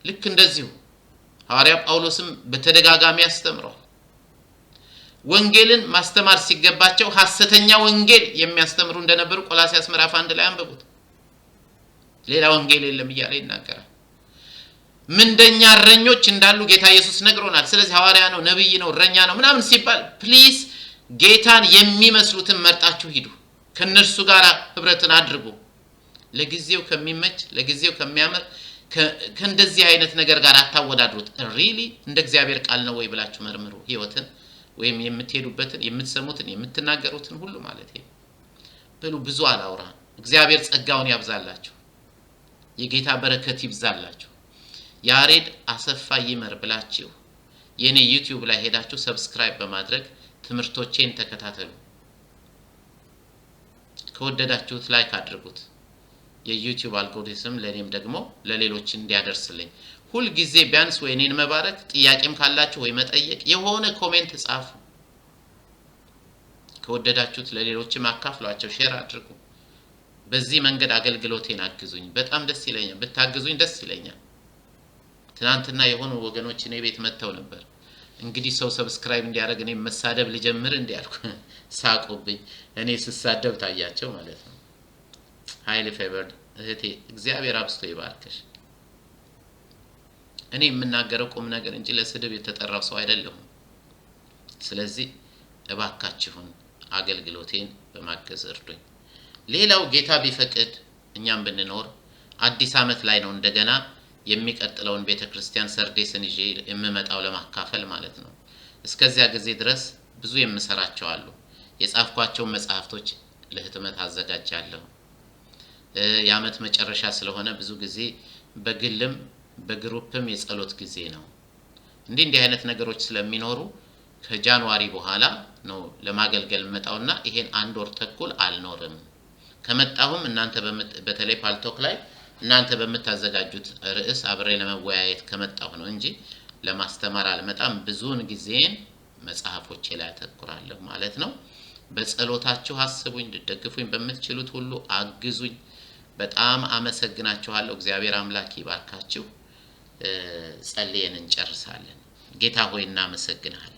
ልክ እንደዚሁ ሐዋርያ ጳውሎስም በተደጋጋሚ ያስተምራል። ወንጌልን ማስተማር ሲገባቸው ሐሰተኛ ወንጌል የሚያስተምሩ እንደነበሩ ቆላስይስ ምዕራፍ 1 ላይ አንብቡት። ሌላ ወንጌል የለም እያለ ይናገራል። ምንደኛ እረኞች እንዳሉ ጌታ ኢየሱስ ነግሮናል። ስለዚህ ሐዋርያ ነው፣ ነብይ ነው፣ እረኛ ነው ምናምን ሲባል ፕሊዝ ጌታን የሚመስሉትን መርጣችሁ ሂዱ፣ ከነርሱ ጋር ህብረትን አድርጉ። ለጊዜው ከሚመች ለጊዜው ከሚያምር ከእንደዚህ አይነት ነገር ጋር አታወዳድሩት። ሪሊ እንደ እግዚአብሔር ቃል ነው ወይ ብላችሁ መርምሩ ህይወትን፣ ወይም የምትሄዱበትን፣ የምትሰሙትን፣ የምትናገሩትን ሁሉ ማለት ነው። በሉ ብዙ አላውራ። እግዚአብሔር ጸጋውን ያብዛላችሁ፣ የጌታ በረከት ይብዛላችሁ። ያሬድ አሰፋ ይመር ብላችሁ የኔ ዩቲዩብ ላይ ሄዳችሁ ሰብስክራይብ በማድረግ ትምህርቶቼን ተከታተሉ። ከወደዳችሁት ላይክ አድርጉት። የዩቲዩብ አልጎሪዝም ለኔም ደግሞ ለሌሎች እንዲያደርስልኝ ሁሉ ጊዜ ቢያንስ ወይ እኔን መባረክ፣ ጥያቄም ካላችሁ ወይ መጠየቅ የሆነ ኮሜንት ጻፉ። ከወደዳችሁት ለሌሎችም አካፍሏቸው፣ ሼር አድርጉ። በዚህ መንገድ አገልግሎቴን አግዙኝ። በጣም ደስ ይለኛል። ብታግዙኝ ደስ ይለኛል። ትናንትና የሆኑ ወገኖች እኔ ቤት መተው ነበር። እንግዲህ ሰው ሰብስክራይብ እንዲያደርግ እኔ መሳደብ ልጀምር እንዲያልኩ ሳቁብኝ። እኔ ስሳደብ ታያቸው ማለት ነው። ሃይሊ ፌቨርድ እህቴ እግዚአብሔር አብስቶ ይባርክሽ። እኔ የምናገረው ቁም ነገር እንጂ ለስድብ የተጠራው ሰው አይደለሁም። ስለዚህ እባካችሁን አገልግሎቴን በማገዝ እርዱኝ። ሌላው ጌታ ቢፈቅድ እኛም ብንኖር አዲስ ዓመት ላይ ነው እንደገና የሚቀጥለውን ቤተክርስቲያን ሰርዴስን ይዤ የምመጣው ለማካፈል ማለት ነው። እስከዚያ ጊዜ ድረስ ብዙ የምሰራቸው አሉ። የጻፍኳቸው መጽሐፍቶች ለህትመት አዘጋጃለሁ። የዓመት መጨረሻ ስለሆነ ብዙ ጊዜ በግልም በግሩፕም የጸሎት ጊዜ ነው። እንዲህ አይነት ነገሮች ስለሚኖሩ ከጃንዋሪ በኋላ ነው ለማገልገል መጣውና ይሄን 1 ወር ተኩል አልኖርም። ከመጣሁም እናንተ በተለይ ፓልቶክ ላይ እናንተ በመታዘጋጁት ርዕስ አብሬ ለመወያየት ከመጣሁ ነው እንጂ ለማስተማር አልመጣም። ብዙውን ጊዜን መጽሐፎቼ ላይ አተኩራለሁ ማለት ነው። በጸሎታችሁ አስቡኝ፣ ደግፉኝ፣ በምትችሉት ሁሉ አግዙኝ። በጣም አመሰግናችኋለሁ። እግዚአብሔር አምላክ ይባርካችሁ። ጸልየን እንጨርሳለን። ጌታ ሆይ እናመሰግናለን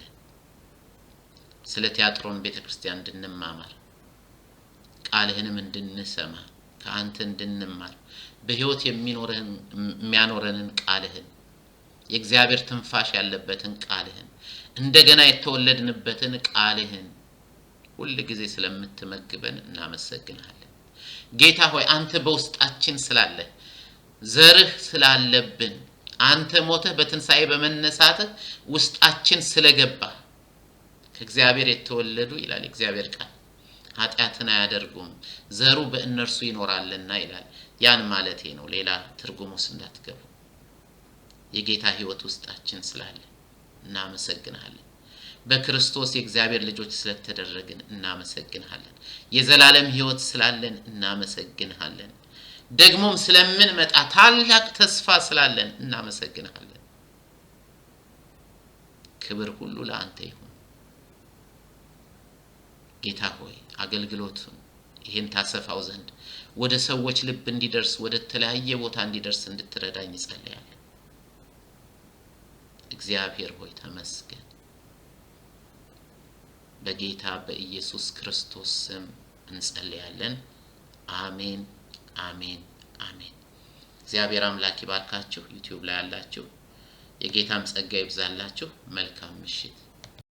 ስለ ቲያጥሮን ቤተክርስቲያን እንድንማማር፣ ቃልህንም እንድንሰማ፣ ከአንተ እንድንማር፣ በህይወት የሚያኖረንን ቃልህን፣ የእግዚአብሔር ትንፋሽ ያለበትን ቃልህን፣ እንደገና የተወለድንበትን ቃልህን ሁሉ ጊዜ ስለምትመግበን እናመሰግናለን። ጌታ ሆይ አንተ በውስጣችን ስላለ፣ ዘርህ ስላለብን፣ አንተ ሞተህ በትንሳኤ በመነሳትህ ውስጣችን ስለገባ ከእግዚአብሔር የተወለዱ ይላል እግዚአብሔር ቃል ኃጢአትን አያደርጉም ዘሩ በእነርሱ ይኖራልና ይላል። ያን ማለቴ ነው። ሌላ ትርጉሙስ እንዳትገቡ። የጌታ ህይወት ውስጣችን ስላለ እናመሰግናለን። በክርስቶስ የእግዚአብሔር ልጆች ስለተደረግን እናመሰግናለን። የዘላለም ህይወት ስላለን እናመሰግናለን። ደግሞም ስለምንመጣ ታላቅ ተስፋ ስላለን እናመሰግናለን። ክብር ሁሉ ለአንተ ይሁን። ጌታ ሆይ አገልግሎቱን ይሄን ታሰፋው ዘንድ ወደ ሰዎች ልብ እንዲደርስ፣ ወደ ተለያየ ቦታ እንዲደርስ እንድትረዳኝ ጸልያለሁ። እግዚአብሔር ሆይ ተመስገን። በጌታ በኢየሱስ ክርስቶስ ስም እንጸልያለን። አሜን አሜን አሜን። እግዚአብሔር አምላክ ይባርካችሁ። ዩቲዩብ ላይ ያላችሁ የጌታም ጸጋ ይብዛላችሁ። መልካም ምሽት።